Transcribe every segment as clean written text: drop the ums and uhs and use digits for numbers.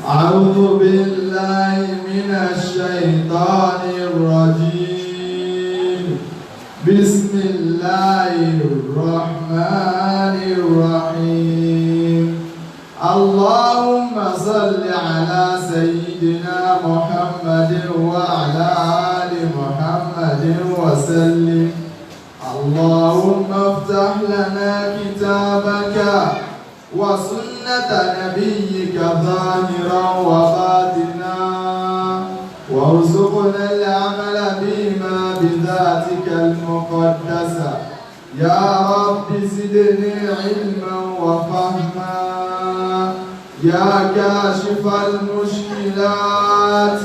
أعوذ بالله من الشيطان الرجيم. بسم الله الرحمن الرحيم. اللهم صل على سيدنا محمد وعلى آل محمد وسلم. اللهم افتح لنا كتابك وسنة نبيك ظاهرا وباطنا، وارزقنا العمل بما بذاتك المقدسة. يا رب زدني علما وفهما، يا كاشف المشكلات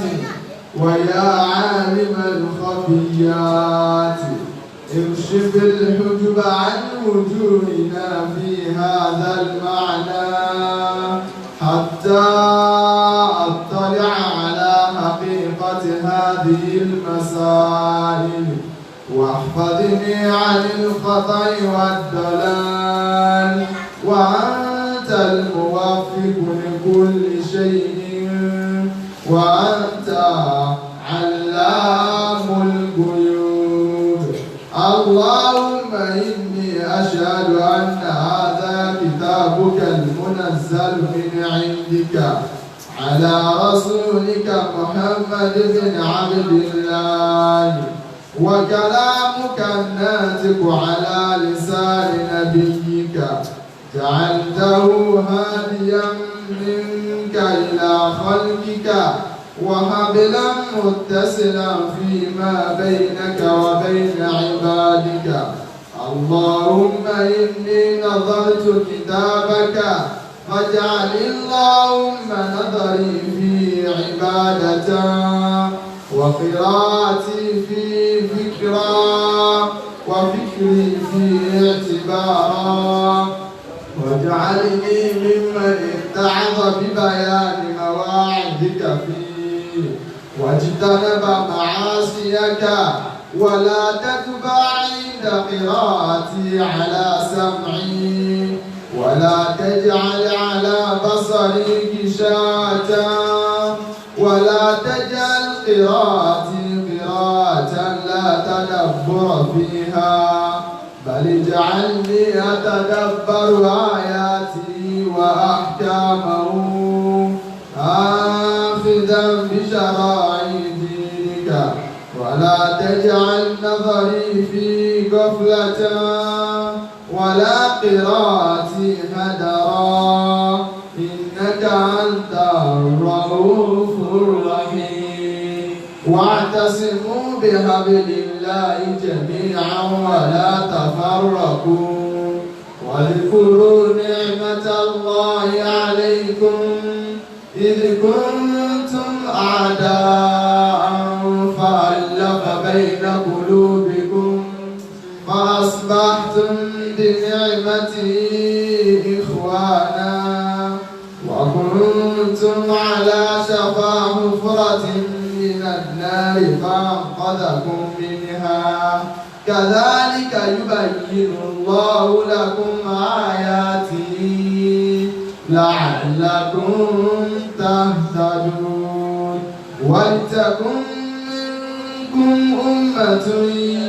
ويا عالم الخفيات، اكشف الحجب عن وجوهنا في هذا المعنى حتى أطلع على حقيقة هذه المسائل، واحفظني عن الخطأ والضلال، وأنت الموفق لكل شيء، وأنت علام الغيوب. اللهم إني أشهد أن هذا كتابك المنزل من عندك على رسولك محمد بن عبد الله، وكلامك الناطق على لسان نبيك، جعلته هاديا منك إلى خلقك وحبلا متصلا فيما بينك وبين عبادك. اللهم إني نظرت كتابك فاجعل اللهم نظري فيه عبادة، وقراءتي فيه فكرا، وفكري فيه اعتبارا، واجعلني ممن اتعظ ببيان مواعظك فيه واجتنب معاصيك، ولا تتبع عند قراءتي على سمعي، ولا تجعل على بصري غشاوة، ولا تجعل قراءتي قراءة لا تدبر فيها، بل اجعلني أتدبر آياته وأحكامه آخذا بشرائع دينك، ولا تجعل نظري في غفلة ولا قراءتي هدرا، إنك أنت الرؤوف الرحيم. واعتصموا بحبل الله جميعا ولا تفرقوا، واذكروا نعمة الله عليكم إذ كنتم أعداء فألف بين قلوبكم فأصبحتم بنعمته إخوانا، وكنتم على شفا حفرة من النار فأنقذكم منها. كذلك يبين الله لكم آياته لعلكم تهتدون. ولتكن منكم أمة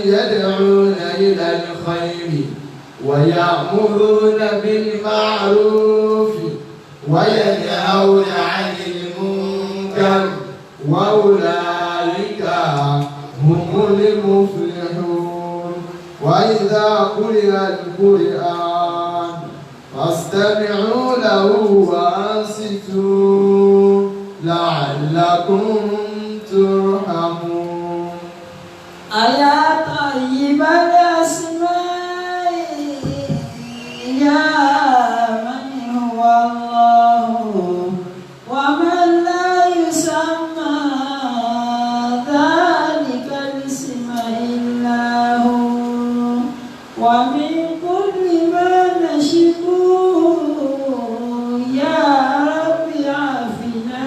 يدعون إلى الخير ويأمرون بالمعروف وينهون عن المنكر، وأولئك هم المفلحون. وإذا قرئ القرآن فاستمعوا له وأنصتوا لعلكم ترحمون. أيا طيب الأسماء يا من هو الله ومن لا يسمى ذلك الاسم إلا هو، ومن كل ما نشكوه يا رب عافنا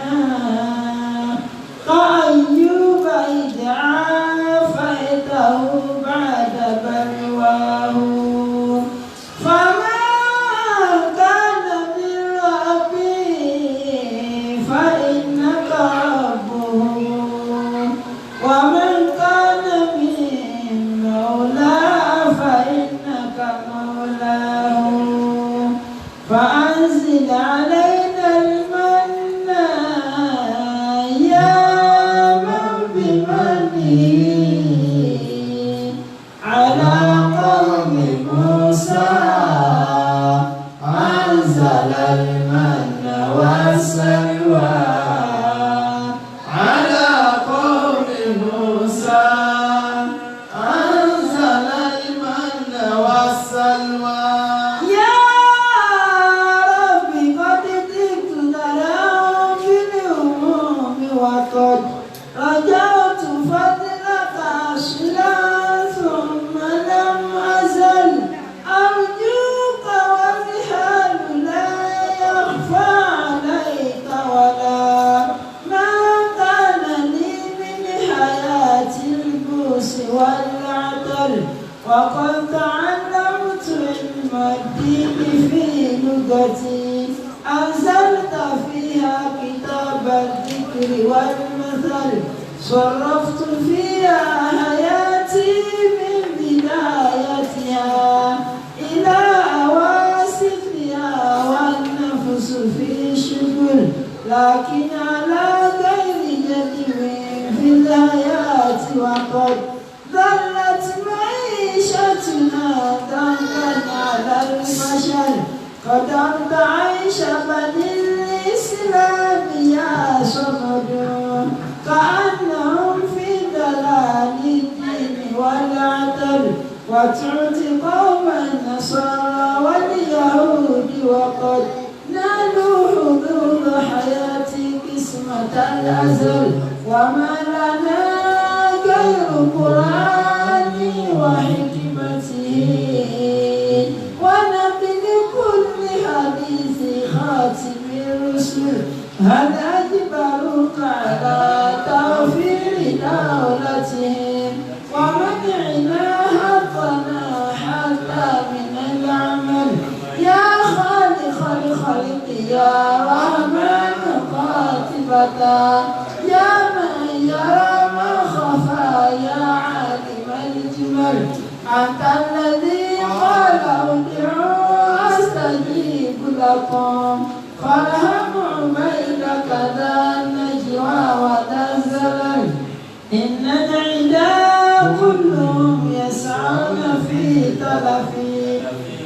أنزلت فيها كتاب الذكر والمثل صرفت فيها حياتي من بدايتها إلى أواسطها والنفس في شكل لكن على غير جدب في الحياة وقد ظلت معيشتنا ضنكا على البشر قدمت عيش بني الإسلام يا صمد كأنهم في ضلال الدين والعدل وتعطي قوم النصارى واليهود وقد نالوا حظوظ حياتي قسمة الأزل وما لنا غير قرآني وحكمته ونبي كل حديث خاتم الرسل هل أجبروك على توفير دولتهم ومنعنا حظنا حتى من العمل يا خالق الخلق يا رحمن قاتبة يا من يرى ما خفى يا عالم الجمل أنت الذي قال ادعوا أستجيب لكم فارحم عبيدك ذا النجوى وذا الزلل إن العداء كلهم يسعون في تلفي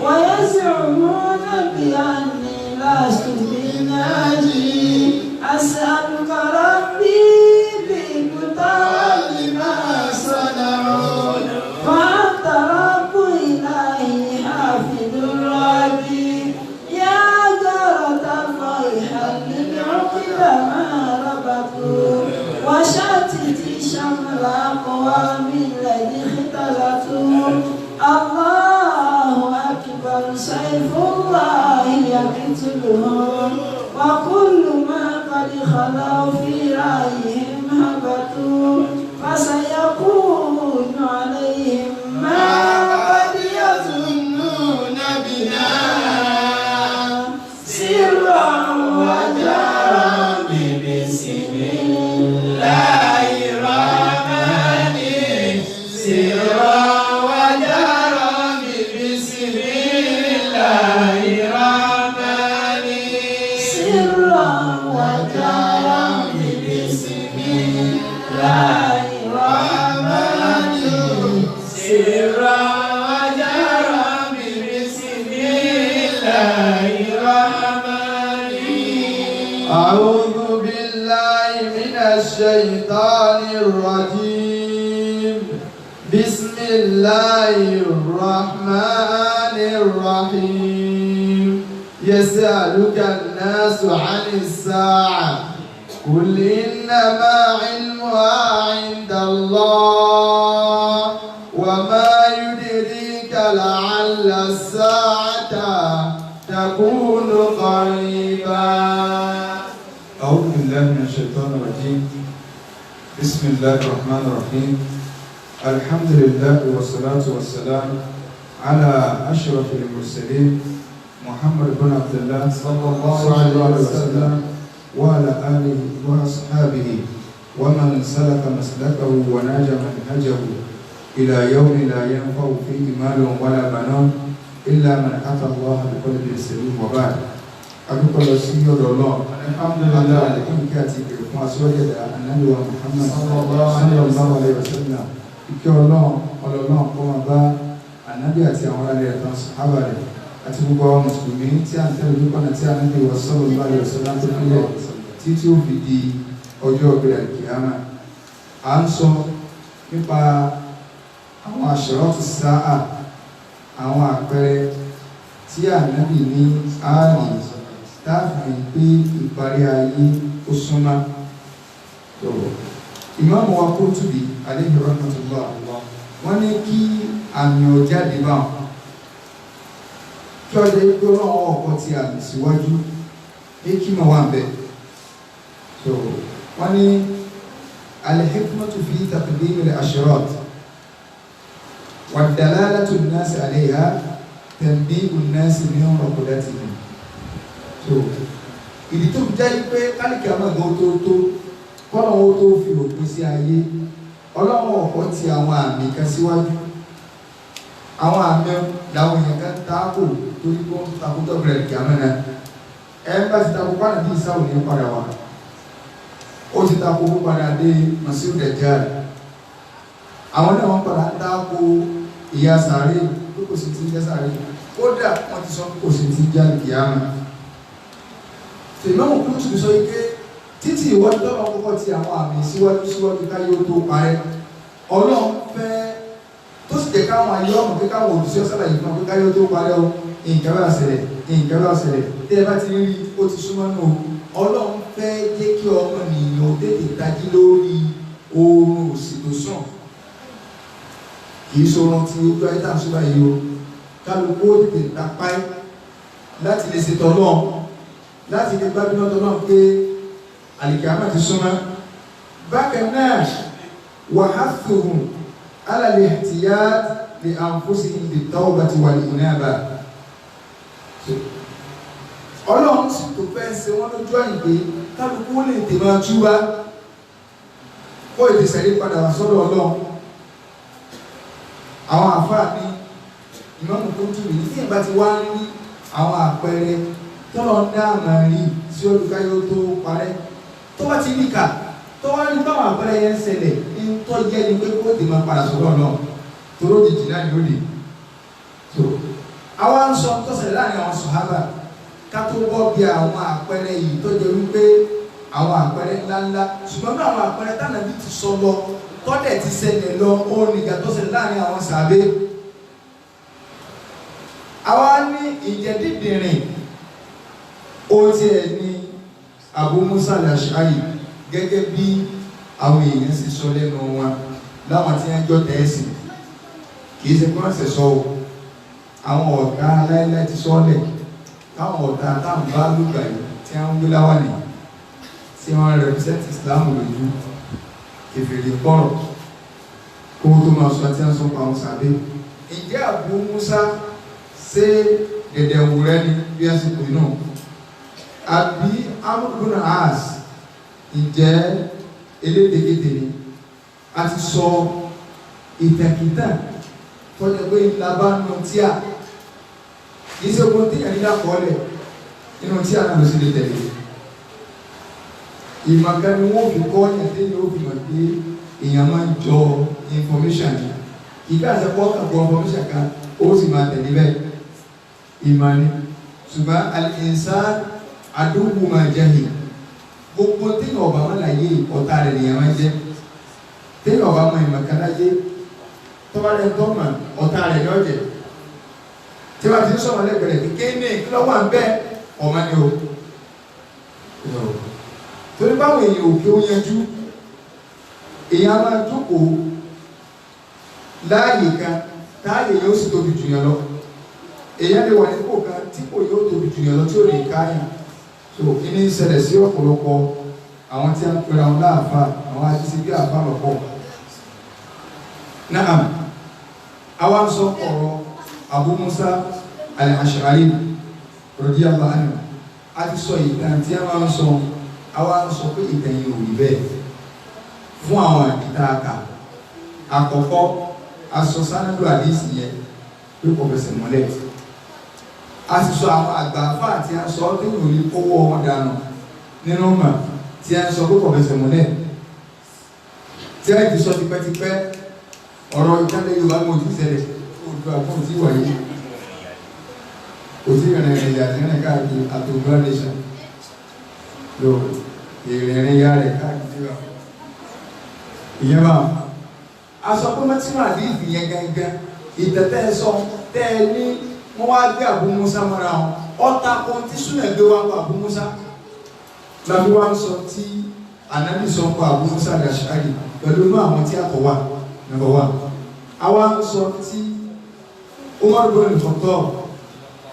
ويزعمون بأني لست بناجي أسألك ربي بإبطال ما صنعوا فأنت رب إلهي حافظ الربي يا جارة الريحة للعقل ما ربطوا وشتت شمل أقوام الذي اختلطوا الله أكبر سيف الله يقتلهم وكل ما قد خلوا في رأيهم هبطوا فسيكون عليهم ما قد يظنون بنا سرا وجهرا بسم الله الرحمن سرا وجهرا بسم الله الرحمن سرا وجهرا بسم الله الرحمن سرا وجهرا بسم الله الرحمن أعوذ بالله من الشيطان الرجيم بسم الله الرحمن الرحيم يسألك الناس عن الساعة قل إنما علمها عند الله وما يدريك لعل الساعة تكون قريبا. أعوذ بالله من الشيطان الرجيم بسم الله الرحمن الرحيم الحمد لله والصلاة والسلام على أشرف المرسلين محمد بن عبد الله صلى الله عليه وسلم وعلى آله وأصحابه ومن سلك مسلكه وناج منهجه إلى يوم لا ينفع فيه مال ولا بنون إلا من أتى الله بقلب سليم وبعد adúpẹ́ lọ sí ọ̀dọ̀ Ọlọ́run alhamdulillah alẹ́kùn kí àti ìpè fún aṣọ́jẹ̀dá anábíwá Muhammad sallallahu alaihi wasallam ìkẹ́ ọlọ́run kó máa bá anábí àti àwọn ará rẹ̀ tán sàhábà rẹ̀ àti gbogbo àwọn mùsùlùmí tí a ń tẹ́lẹ̀ lókànnà tí anábíwá sallallahu alaihi wasallam tó kílẹ̀ tí ó fi di ọjọ́ ọ̀gbẹ̀rẹ̀ kìámà. À ń sọ nípa àwọn àṣírọ́tù sáà, àwọn àpẹẹrẹ tí anábì ní ààrùn táàfì pé ìparí ayé ó súnmọ́. Ìmáàmù wa Qurtubi alayhi rahmatullah wọ́n ní kí àmì ọ̀jáde bá wọn kí ọjọ́ ikú ọlọ́run ọkọ̀ ti àmì síwájú ní kí mọ̀ wà bẹ́ẹ̀. wọ́n ní al-hikmatu fi taqdim al-ashrat wa dalalatu an-nas alayha tanbihu an-nas min uqdatihim. ìdí tó fi jẹ́ pé kálíkì àmọ́ ẹ̀gbọ́n tó kọ́nà owó tó fi òpin sí ayé ọlọ́run ọ̀pọ̀ ti àwọn àmì kan síwájú àwọn àmì làwọn èèyàn kan táàkù torí pé wọ́n takò tó bẹ̀rẹ̀ kí àmọ́ náà ẹ̀ bá ti takò pàdé bí ìsáwò ní padà wá ó ti takò kó padà dé Masihu Dajjal àwọn náà wọ́n padà takò ìyà sàárè pé kò sì ti jẹ́ sàárè kódà wọ́n ti sọ pé kò sì ti jẹ́ àlùkìyámà tèmọ́mù kúrú tùbí sọ ike títí ìwọ́n tó bá kọ́kọ́ ti àwọn àmì síwájú káyé ó tó parẹ́ ọlọ́run fẹ́ tó sì jẹ́ káwọn ayé ọmọ pé káwọn òdùsí ọ̀sálà yìí fún káyé ó tó parẹ́ o nǹkan bá ṣẹlẹ̀ tí ẹ bá ti rí ó ti súnmọ́ nù ọlọ́run fẹ́ jẹ́ kí ọmọ nìyàn tètè tají lórí oorun òsì tó sàn kì í sọ̀rọ̀ tí ojú ayé tà ń sọ́ra yìí o kálukú ó tètè tapáì láti lè ṣètò ọlọ́run láti lè gbádùn ọ̀tọ̀ náà pé àlìkàmà ti súnmọ́ bákan náà wàhásùhùn alàlẹ̀ tìyà lè àǹfóṣì ìdè tawbati wal inaba ọlọ́run sì tó fẹ́ ṣe wọ́n lójú àyìn pé kálukú lè tè máa túbá kó èdè sẹ̀rí padà wá sọ́dọ̀ ọlọ́run àwọn àfáà ní ìmọ̀mù tó tù ní tí ìbá ti wá ní àwọn àpẹẹrẹ tọ́lọ̀ ń dá àmà rí sí olùkáyọ̀ tó parẹ́ tó bá ti níkà tó wá ní báwọn àpẹẹrẹ yẹn ń ṣẹlẹ̀ ní tó jẹ́ ní pé kó tè máa padà sọ́dọ̀ náà tó ló jìjì náà ní òde so àwa ń sọ tó ṣẹlẹ̀ láàrin àwọn sàhábà ká tó bọ́ bí àwọn àpẹẹrẹ yìí tó jẹ́ wípé àwọn àpẹẹrẹ ńláńlá ṣùgbọ́n bí àwọn àpẹẹrẹ tánàbí ti sọ lọ tọ́dẹ̀ ti ṣẹlẹ̀ lọ ó nìgbà tó ṣẹlẹ̀ láàrin àwọn sàhábé àwa ní ìjẹ́dídìrín ó ti ẹ̀ ní Abu Musa al-Ash'ari gẹ́gẹ́ bí àwọn èèyàn sì sọ lẹ́nu wọn láwọn tí wọ́n jọ tẹ̀sí kìí ṣe kí wọ́n ṣe sọ o àwọn ọ̀tá aláìláì ti sọ́ọ̀lẹ̀ káwọn ọ̀tá táwọn bá lùgbà yìí tí wọ́n ń gbé láwà ní tí wọ́n represent Islam lójú kèfèrè pọ̀rọ̀ kó tó máa sọ tí wọ́n sọ pa àwọn sàbẹ̀ ǹjẹ́ Abu Musa ṣe dẹ̀dẹ̀ wù rẹ ní bí ẹ sì pè náà àbí amúgbónà as ǹjẹ́ elédèkéde ni a ti sọ ìtẹ̀kítà tọ́jú pé ìlàbá nù tíà kìí ṣe ogun tíyà nílá kọ́ọ̀lẹ̀ nínú tíà náà ló sì lè tẹ̀lé ìmọ̀ká ni wọ́n fi kọ́ ọ̀yàn tí yóò fi mọ̀ pé èèyàn máa ń jọ information ni ìgbà àti ọkọ̀ kan information kan ó sì máa tẹ̀lé bẹ́ẹ̀ ìmọ̀ ni ṣùgbọ́n al-insan àdúgbò máa jẹ́hìn gbogbo téèyàn ọba máa láyé ọ̀tá rẹ̀ nìyẹn máa jẹ́ téèyàn ọba máa ìmọ̀ká láyé tọ́ba rẹ̀ tó mà ọ̀tá rẹ̀ ní ọ̀jẹ̀ tí wọ́n ti ń sọ̀rọ̀ lẹ́gbẹ̀rẹ̀ kékeré kí lọ́wọ́ à ń bẹ́ ọ̀ma ni o torí báwo èèyàn òkè ó yanjú èèyàn máa jókòó láàyè kan táàyè yóò sì tóbi jù yàn lọ èèyàn lè wà nípò kan tí kò yóò tóbi jù yàn lọ tí ò lè káyàn so kí ní ṣẹlẹ̀ sí ọ̀pọ̀lọpọ̀ àwọn tí a ń pera wọn láàfà àwọn àti bí àfà lọ́pọ̀ náà àwa ń sọ ọ̀rọ̀ Abu Musa al-Ash'ari radiyallahu anhu a ti sọ ìtàn tí a máa ń sọ àwa ń sọ pé ìtàn yìí ò rí bẹ́ẹ̀ fún àwọn ìtaaka àkọ́kọ́ aṣọ sanadu àdéhìsì yẹn pé kò fẹsẹ̀ mọ́lẹ̀ a sì sọ àwọn àgbààfà tí a sọ tó yòó ní kówó wọn dànù nínú mà tí a sọ pé kò fẹsẹ̀ mọ́lẹ̀ tí a ti sọ tipẹ́tipẹ́ ọ̀rọ̀ ìkànnì Yorùbá ní ojú ìṣẹ̀lẹ̀ olùkọ́ àfọ̀n tí wà yìí kò sí ìrìn ìyá tí wọ́n káàkiri àtògbà nation lò ìrìn ìyá rẹ̀ káàkiri wà ìyẹn bá aṣọ pé mọ́tínú àdéhìí yẹn gangan ìtẹ̀tẹ̀ sọ tẹ́ ẹ ní wọ́n wá gbé Abu Musa mọ́ra wọn ọ̀tá kan tí súnà gbé wá pa Abu Musa lábí wá ń sọ tí ànábì sọ pa Abu Musa al-Ash'ari pẹ̀lú inú àwọn tí a kọ̀ wá number one àwa ń sọ tí Umar bin al-Khattab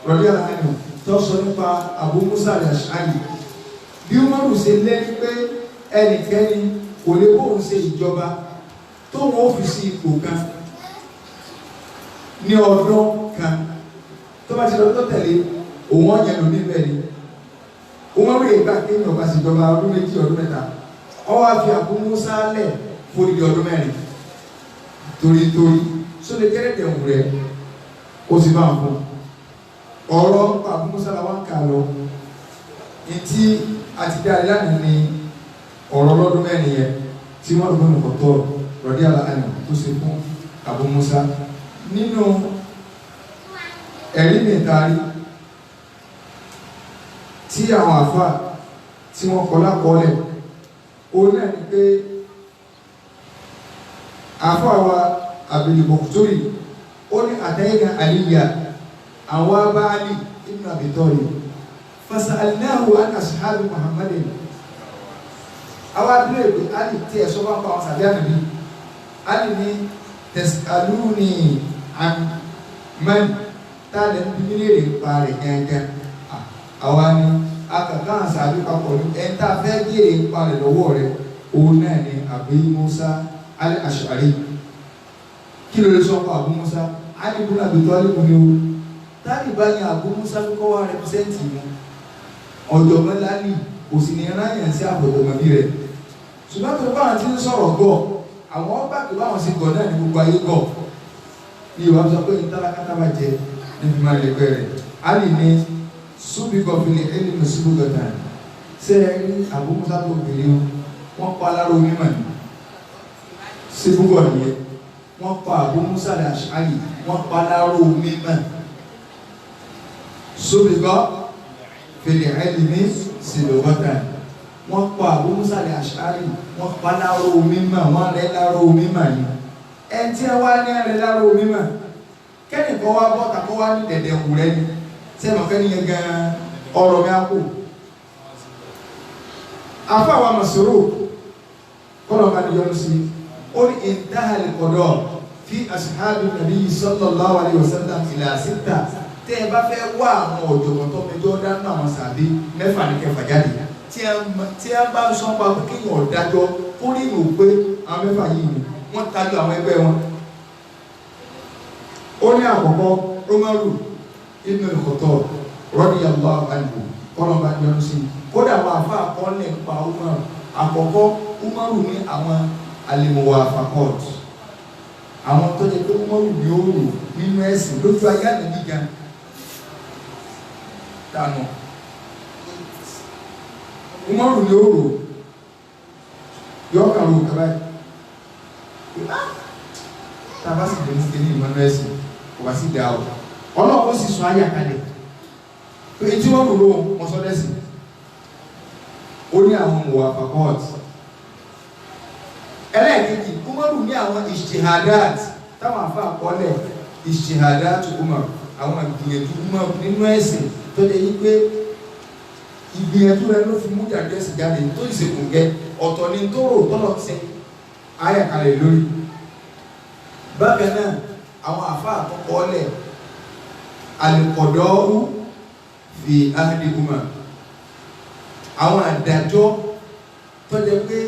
radiyallahu anhu tó sọ nípa Abu Musa al-Ash'ari bí Umaru ṣe lẹ́ni pé ẹnikẹ́ni kò lè bóun ṣe ìjọba tó wọ́n fi sí ipò kan ní ọdún kan tó bá ti lọ tó tẹ̀lé òun ọ̀yẹ́ ló níbẹ̀ ni Umaru yìí gbà kéèyàn ọba sì jọba ọdún méjì ọdún mẹ́ta ọwọ́ àfi Abu Musa lẹ̀ fún ìdí ọdún mẹ́rin torí sólè jẹ́rẹ̀ dẹ̀hùn rẹ̀ ó sì máa fún ọ̀rọ̀ Abu Musa la wá ń kà lọ ìtí àti dáa lánàá ni ọ̀rọ̀ lọ́dún mẹ́rin yẹn tí wọ́n lọ́dún nìkan tọ́ rọ̀dí àlàáyé tó ṣe fún Abu Musa nínú ẹ̀rí nìtarí tí àwọn àfáà tí wọ́n kọ́ lákọọ́lẹ̀ ó náà ni pé àfáà wa Abil Bukhari ó ní àtẹ́yìnà àlíyà àwọn abáàlì ibn Abi Talib fasalnahu an ashabi Muhammadin àwọn abúlé ìpè alì tí ẹ̀ sọ́bà pa àwọn sàbí ànàbí alì ní tẹ̀síkàlúùnì àmàn tààdẹ̀ ń bí mílíọ̀nù pa rẹ̀ gẹ́gẹ́ àwa ni akàkà àṣàbí papọ̀ ní ẹ̀ńtà fẹ́ gèrè ń parẹ̀ lọ́wọ́ rẹ̀ òun náà ni Abu Musa al-Ash'ari kí ló lè sọ fún Abu Musa Ali ibn Abi Talib ní o táàbì bá ní Abu Musa kọ́ wá rẹpísẹ́ǹtì mu ọ̀jọ̀gbọ́n lálì kò sì ní ráyàn sí àbọ̀dọ̀gbọ̀n bí rẹ̀ ṣùgbọ́n tó bá wọn ti ń sọ̀rọ̀ gọ̀ àwọn ọba tó bá wọn sì gọ̀ náà ní gbogbo ayé gọ̀ ní ìwà sọ pé tálákátá bá jẹ níbi máa lè bẹ̀rẹ̀ Ali ní súbí gọ̀fìlẹ̀ ẹni ní súbí gọ̀tà ṣe é rí Abu Musa tó bèrè wọn pa aláró onímọ̀ ní síbúgọ̀ nìyẹn wọ́n pa Abu Musa al-Ash'ari wọ́n pa aláró onímọ̀ súbí gọ̀fìlẹ̀ ẹni ní súbí gọ̀tà wọ́n pa Abu Musa al-Ash'ari wọ́n pa aláró onímọ̀ wọ́n rẹ̀ aláró onímọ̀ ní ẹni tí wọ́n ní rẹ̀ aláró onímọ̀ kẹ́nìkan wá bọ́ta kó wá ní dẹ̀dẹ̀ kù rẹ̀ ni sẹ́mọ̀ fẹ́ ní ẹgbẹ́ ọ̀rọ̀ mi ápò afọ́ àwọn Masruq kọ́lọ̀ bá ní yọ́nú sí ó ní intahal qada fi ashabi nabi sallallahu alaihi wasallam ila sitta tẹ́ ẹ bá fẹ́ wá àwọn ọ̀jọ̀gbọ́n tó mẹjọ́ dáná àwọn sàbí mẹ́fà ní kẹfà jáde tí a bá sọ pa pé kéèyàn ọ̀dájọ́ ó rí ìwò pé àwọn mẹ́fà yìí ni wọ́n tajú àwọn ẹgbẹ́ wọn ó ní àkọ́kọ́ Umaru ibn al-Khattab radiyallahu anhu kọ́nà bá yọnu sí kódà wà fà kọ́lẹ̀ pa Umaru àkọ́kọ́ Umaru ní àwọn al-muwafaqat àwọn tó jẹ́ pé Umaru ní ó rò nínú ẹ̀sìn lójú ayé àdébí gan dànù Umaru ní ó rò yọ kàrò kàbáyé tàbá sì lè mú kí ní ìmọ̀ ẹ̀sìn kò bá sì dá ọ ọlọ́pọ̀ sì sọ ayé àkàlẹ̀ pé tí wọ́n rò wọ́n sọ lẹ́sìn ó ní àwọn muwafaqat ẹlẹ́ẹ̀kejì Umaru ní àwọn ijtihadat táwọn afá àkọọ́lẹ̀ ijtihadat Umaru àwọn ìgbìyànjú Umaru nínú ẹ̀sìn tó lè yí pé ìgbìyànjú rẹ ló fi mú jáde ẹ̀sìn jáde tó ìsìnkú gẹ ọ̀tọ̀ ni tó rò tọ́lọ̀ ṣe ayé àkàlẹ̀ lórí bákan náà àwọn afá àkọọ́lẹ̀ al-qada'u fi ahdi Umar àwọn àdájọ́ tó jẹ́ pé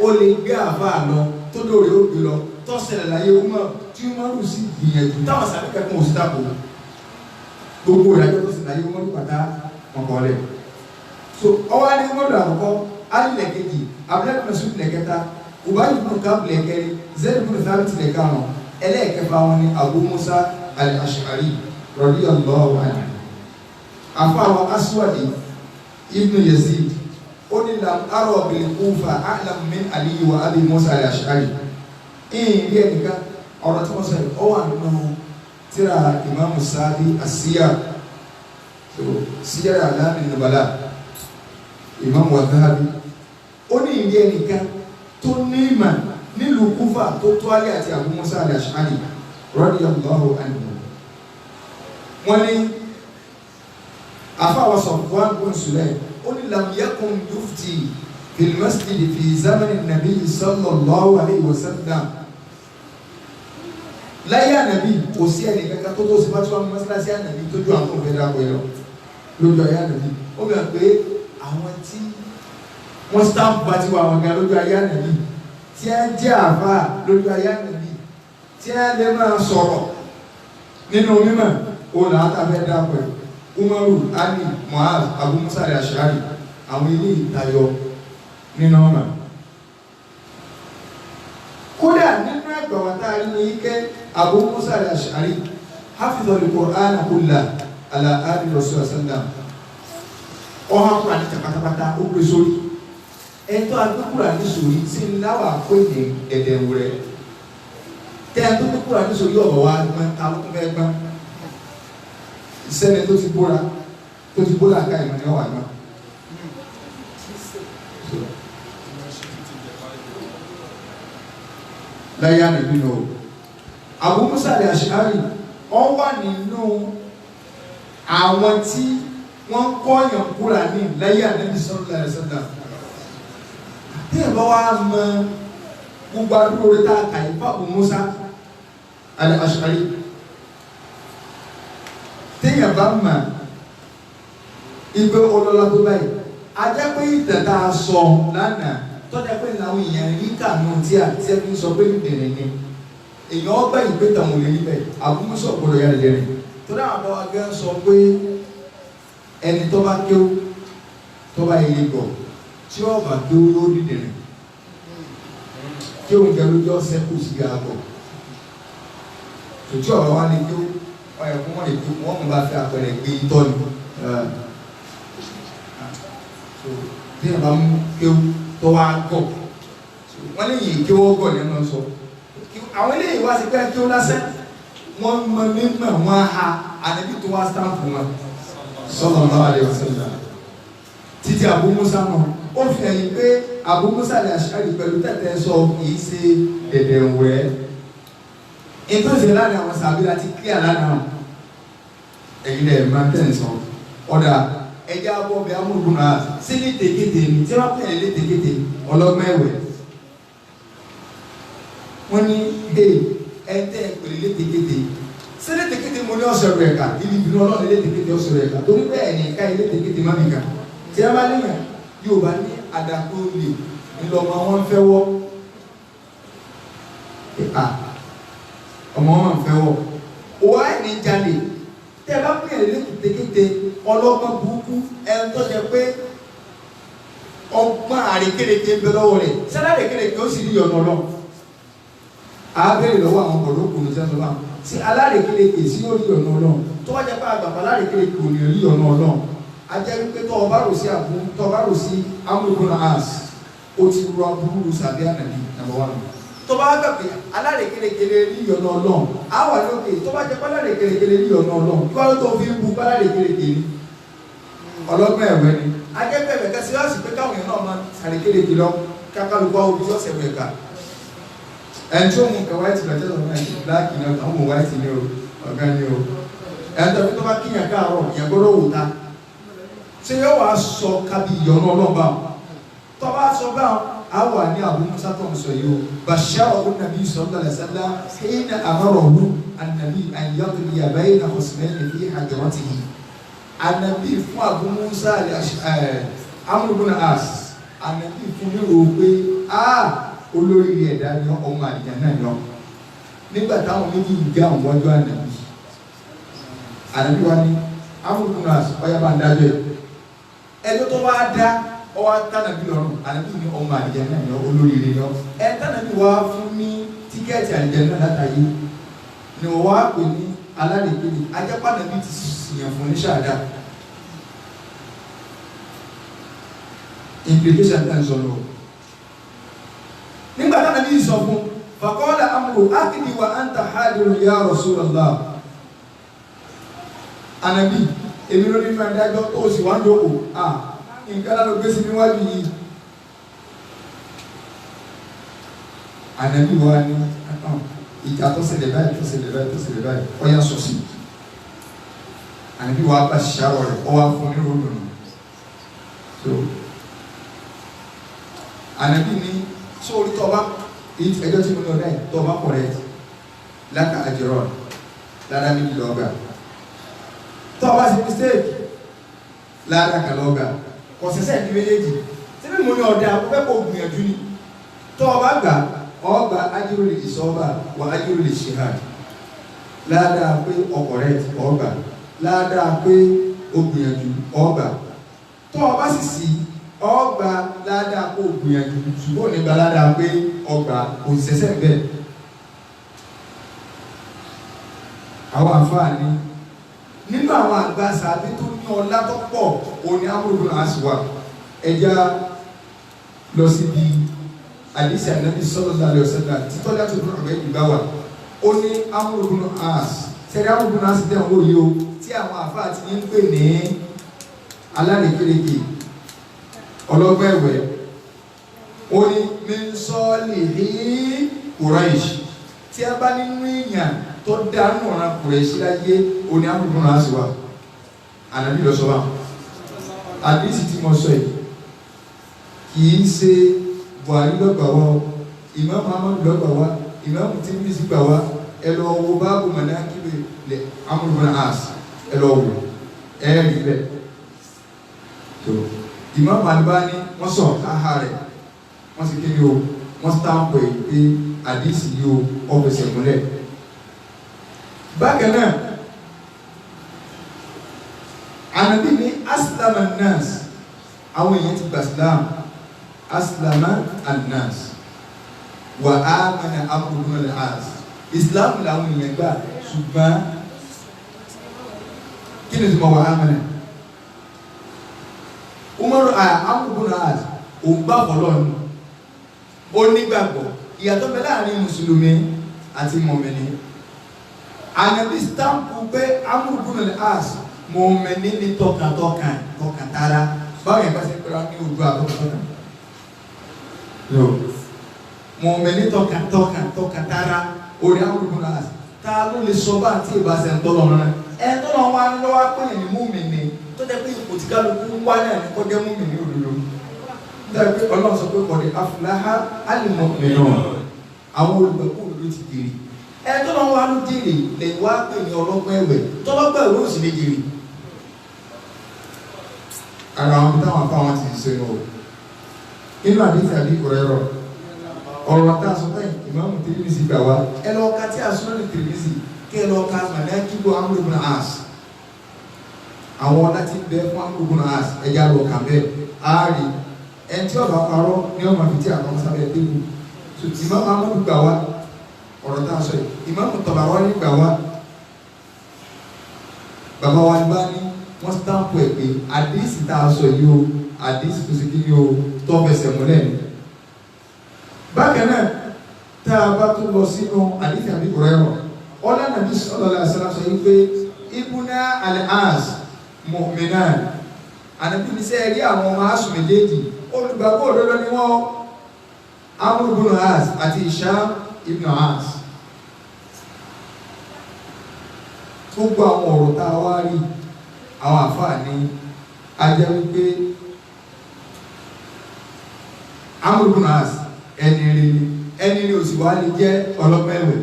ó lè gbé àfáà lọ tó lóore ó gbé lọ tó ṣẹlẹ̀ láyé Umar tí Umaru sì gbìyànjú táwọn sàbíkẹ́ fún òsì dàpọ̀ gbogbo ìdájọ́ tó sì láyé Umaru pàtà mọ̀kànlẹ̀ so ọwọ́ ní Umaru àkọ́kọ́ alilẹ̀ kejì Abdullahi Mas'ud lẹ́kẹta Ubayy ibn Ka'b lẹ́kẹrin Zayd ibn Thabit lẹ́karùn ẹlẹ́ẹ̀kẹfà wọn ni Abu Musa al-Ash'ari radiyallahu anhu afáwọn Aswadi ibn Yazid ó ní lam arọ bil Kufa a'lam min Ali wa Abi Musa al-Ash'ari rí ẹnìkan ọ̀rọ̀ tí wọ́n sọ ọ wà nínú tíra Imam Sa'di as-Siyar Siyar A'lam an-Nubala Imam Wadhahabi ó ní rí ẹnìkan tó ní ìmọ̀ nílùú Kufa tó tó alẹ́ àti Abu Musa al-Ash'ari radiyallahu anhu wọ́n ní afáwọ̀ Safwan bin Sulaym ó ní lam yakun yufti fil masjid fi zamani nabi sallallahu alayhi wa sallam láyé ànàbí kò sí ẹni kankan tó tó sí bá tí wọ́n mọ́sálásí ànàbí tó ju àwọn òfin dàpọ̀ ẹ̀rọ lójú ayé ànàbí ó bẹ̀rẹ̀ pé àwọn tí wọ́n stamp bá ti wà wọn gan lójú ayé ànàbí tí a jẹ́ àfà lójú ayé ànàbí tí a lè máa sọ̀rọ̀ nínú mímọ̀ ó là á tàbí dàpọ̀ Umaru Ali Mu'adh Abu Musa al-Ash'ari àwọn ilé ìtayọ nínú ọ̀nà. Kódà nínú ẹgbẹ̀ wọn tá a rí ní ike Abu Musa al-Ash'ari hafidha al-Qur'ana kullahu ala ali Rasulullah sallam ọha kúrò ní pátápátá ó gbé sórí ẹ̀tọ́ agbékúrò ní sórí sí láwà kó ìdè ẹ̀dẹ̀wúrẹ́ tẹ́ ẹ̀ tó gbékúrò ní sórí ọ̀rọ̀ wa alùpùpù gbọ́n ìsẹ́ni tó ti bóra ká ìmọ̀ ní ọ̀wà náà. láyé ànàbí nù Abu Musa al-Ash'ari ọ wà nínú àwọn tí wọ́n kọ́yàn kúrà ní láyé ànàbí sallallahu alaihi wasallam. Tí ẹ̀ bá wá mọ gbogbo àdúgbò rẹ̀ tá a kà yí fún Abu Musa al-Ash'ari tí ẹ̀ bá mọ ìgbé ọlọ́lá tó báyìí ajẹ́ pé ìtẹ̀ta sọ lánàá tọ́jà pé làwọn èèyàn rí kànú tí a ti ẹbí sọ pé ìdèrè ni èèyàn ọgbà ìgbé tàwọn olè níbẹ̀ Abu Musa gbọdọ̀ yára lẹ́rìn tó dáhùn àbọ̀ agẹ́ sọ pé ẹni tó bá kéwú tó bá yẹ gbọ̀ tí ó bá kéwú ló dìdèrè kéwú nǹkan lójó sẹ́kù sí àgọ̀ tòtí ọ̀rọ̀ wa ní kéwú ọ̀yẹ̀ fún wọn lè kéwú wọn mú bá fẹ́ àpẹẹrẹ gbé itọ́ ni tí a bá mú kéwú tó wá gọ̀ wọ́n lè yìí kí wọ́n gọ̀ nínú sọ àwọn eléyìí wá sí pé kí ó lásán wọ́n mọ mímọ̀ wọ́n ha ànábì tó wá stamp wọn sallallahu alaihi wasallam títí Abu Musa mọ̀ ó fi ẹ̀yìn pé Abu Musa al-Ash'ari pẹ̀lú tẹ̀tẹ̀ sọ kìí ṣe dẹ̀dẹ̀ wẹ̀ ìtòsí láàrin àwọn sàbí láti kílíà lánàá ẹ̀yìn rẹ̀ máa tẹ̀ sọ ọ̀dà ẹja bọ́ bẹ amúlùkù náà sí ní tèkété ní tí wọ́n pè é lé tèkété ọlọ́gbọ́n ẹ̀wẹ̀ wọ́n ní ẹ̀ẹ́dẹ́ ìpèlè lé tèkété sí ní tèkété mo ní ọ̀sẹ̀ rẹ̀ ká ibi ìbínú ọlọ́run lé tèkété ọ̀sẹ̀ rẹ̀ ká torí bẹ́ẹ̀ ní ká ilé tèkété má mi kà tí a bá léyìn yóò bá ní àdàkọ lè ńlọmọ wọn fẹ́ wọ́ ọmọ wọn fẹ́ wọ́ òwò àìní jalè tẹ́ ẹ bá pè é lé tèkété ọlọ́gbọ́n burúkú ẹni tó jẹ pé ọgbọ́n àrékérekè ń bẹ lọ́wọ́ rẹ̀ sẹ́lá àrékérekè ó sì rí ọ̀nà ọlọ́ àbẹ̀rẹ̀ lọ́wọ́ àwọn ọ̀dọ́ òkùnrin sẹ́nu náà sí alárékérekè sí ó rí ọ̀nà ọlọ́ tó wá jẹ́ pé àgbàpá alárékérekè ò ní rí ọ̀nà ọlọ́ a jẹ́ wípé tó ọba rò sí àbú tó ọba rò sí amúlùkùnà as ó ti rọ abúrú sàbí ànàbí nàbọ̀ wà nù tó bá gbà pé alárékérekè lè rí ọ̀nà ọlọ́ àwọn àlókè tó bá jẹ́ pé alárékérekè lè rí ọ̀nà ọlọ́ kí wọ́n tó fi ń bu alárékérekè ni ọlọ́gbọ́n ẹ̀wẹ́ ni akẹ́kọ̀ọ́ ẹ̀wẹ́ kẹsí láti pé káwọn èèyàn náà máa àrékérekè lọ kákàlùkọ́ omi tí ó sẹ̀wọ̀ ẹ̀ka ẹni tí ó mú nǹkan white blood test ọ̀nà ìṣẹ́ black ni ọ̀gá ọmọ white ni o ọ̀gá ni o ẹni tó fi tó bá kíyàn káàárọ̀ ìyẹn gbọ́dọ̀ wò ta ṣé yóò wá sọ kábí ìyọ̀nù ọlọ́ba tó bá sọ bá a wà ní Abu Musa tó ń sọ yìí o basharahu an-nabi sallallahu alaihi wasallam hina amarahu an-nabi an yaqdiya bayna khusmayni fi hajratihi anabi fún Abu Musa Amr ibn As anabi fún ní ro pé olórí ẹ̀dá ni ọmọ àdìyàn náà yọ nígbà táwọn méjì ń gá àwọn ọjọ́ anabi wa ní Amr ibn As ọyá bá ń dájọ́ ẹjọ́ tó wá dá ọwọ́ tánàbí lọ́rùn anabi ní ọmọ àdìyàn náà yọ olórí rẹ̀ yọ tánàbí wá fún ní tíkẹ́ẹ̀tì àdìyàn náà látàyè ni wọ́n wá pè ní alárèkéde ajẹ́pá nàbí ti sìyàn fún ní ṣáàdá implication tá ń sọ lọ nígbà tá nàbí sọ fún faqala Amru akidi wa anta hadirun ya Rasulullah anabi èmi ló ní máa dájọ́ tó sì wá ń jókòó nǹkan lánàá gbé sí níwájú yìí anabi wa ní ìjà tó ṣẹlẹ̀ báyìí tó ṣẹlẹ̀ báyìí tó ṣẹlẹ̀ báyìí ó yà sọ sí anabi wa bá ṣàrọ̀ rẹ̀ ó wá fún ní ròdùn so anabi ní sórí tọba ẹjọ́ tí mo lọ náà tọba correct láka àjẹrọ lára mi lọgà tọba sí mistake lára kà lọgà kò sẹsẹ ní méjèèjì síbí mo ní ọdẹ àkókò kò gbìyànjú ni tọba gbà ọgbà ajúrò lè ìsọba wà ajúrò lè ṣe hàn ládàá pé correct ọgbà ládàá pé ó gbìyànjú ọgbà tọba sì sí ọgbà ládàá kó gbìyànjú ṣùgbọ́n nígbà ládàá pé ọgbà kò ṣẹ̀ṣẹ̀ bẹ́ẹ̀. àwọn àǹfààní nínú àwọn àgbà sàbí tó ní ọlá tó pọ̀ òní amúlùmí àṣìwà ẹja lọ síbi àdìsí ànábì sallallahu alaihi wasallam títọ́ láti ọdún ọ̀rẹ́ ìgbà wà ó ní amúlùmí àṣì sẹ́rí amúlùmí àṣì tẹ̀ wọ́n yìí o tí àwọn àfáà ti ń pè ní alárèkérekè ọlọ́gbọ́n ẹ̀wẹ̀ ó ní min salihi Quraish tí a bá nínú èèyàn tó dánú ọ̀ràn Quraish láyé ó ní amúlùmí àṣì wà ànábì lọ sọ wà àdìsí tí mo sọ yìí kìí ṣe Buhari lọ́gbà wá Imam Ahmad lọ́gbà wá Imam Tirmidhi gbà wá ẹ lọ wo báàbù manaqibi lẹ Amr ibn As ẹ lọ wo ẹ rí bẹ́ẹ̀ tó Imam Albani wọ́n sọ káhá rẹ̀ wọ́n sì kéde o wọ́n stamp ẹ̀ pé àdìsí yìí o ọ̀fẹsẹ̀ múlẹ̀. bákan náà Ànábì ní aslama an-nas àwọn èèyàn ti gbà Islam aslama an-nas wa amana Amr ibn al-As Islam làwọn èèyàn gbà ṣùgbọ́n kí ni ìtumọ̀ wa amana Amr ibn al-As òun gbà fọlọ́ọ̀nù ó nígbàgbọ́ ìyàtọ̀ bẹ láàrin mùsùlùmí àti mọ̀mìnì. Ànábì stampu pé Amr ibn al-As mọ̀mìnì ní tọkàntara báwo yẹn bá ṣe pẹ́ra ní ojú àtọkàntara mọ̀mìnì tọkàntara orí Amr ibn al-As ta ló lè sọ bá àti ìbáṣẹ ńtọ́lọ́ rẹ ẹ̀ńtọ́lọ́ wa ń lọ́wọ́ pé ní mọ̀mìnì tó jẹ́ pé ipò tí kálukú ń wá náà ní kọjá mọ̀mìnì òdodo nígbà pé Ọlọ́run sọ pé qad aflaha al-mu'minun àwọn olùgbàgbọ́ òdodo ti jèrè ẹ̀ńtọ́lọ́ wa ló jèrè lẹ́yìn wá pé ní ọlọ́gbọ́n ẹ̀wẹ̀ tọ́lọ́gbọ́n ẹ̀wẹ̀ ò sì lè jèrè ara àwọn táwọn afáwọn ti ṣe lọ inú àdéhùn àbí Hurairah ọ̀rọ̀ tá a sọ pé Imam Tirmidhi gbà wá ẹ lọ ka tí a sọ ní Tirmidhi kí ẹ lọ ka manaqibu Amr ibn al-As àwọn láti bẹ fún Amr ibn al-As ẹja lọ kà bẹ́ẹ̀ ààrẹ ẹni tí ọba parọ́ ní ọmọ àfi tí àkọ́kọ́ sábẹ́ tébù so Imam Ahmad gbà wá ọ̀rọ̀ tá a sọ yìí Imam Tabarani gbà wá bàbá wa bá ní wọ́n stamp ẹ̀ pé àdìsí tá a sọ yìí o àdìsí tó ṣe kí ni o tó fẹsẹ̀ múlẹ̀ ni. bákan náà tá a bá tó lọ sínú àdìsí àbí Hurairah ọ̀là Nàbí sallallahu alaihi wasallam sọ yìí pé ibùnà al-As mu'minan Ànábì ní sẹ́ rí àwọn ọmọ As méjèèjì olùgbàgbọ́ òdodo ni wọ́n Amr ibn al-As àti Hisham ibn As. gbogbo àwọn ọ̀rọ̀ tá a wá rí àwọn àfáà ní ajẹ́ wípé Amr ibn al-As ẹni rí òsì wá lè jẹ́ ọlọ́mẹ́wẹ̀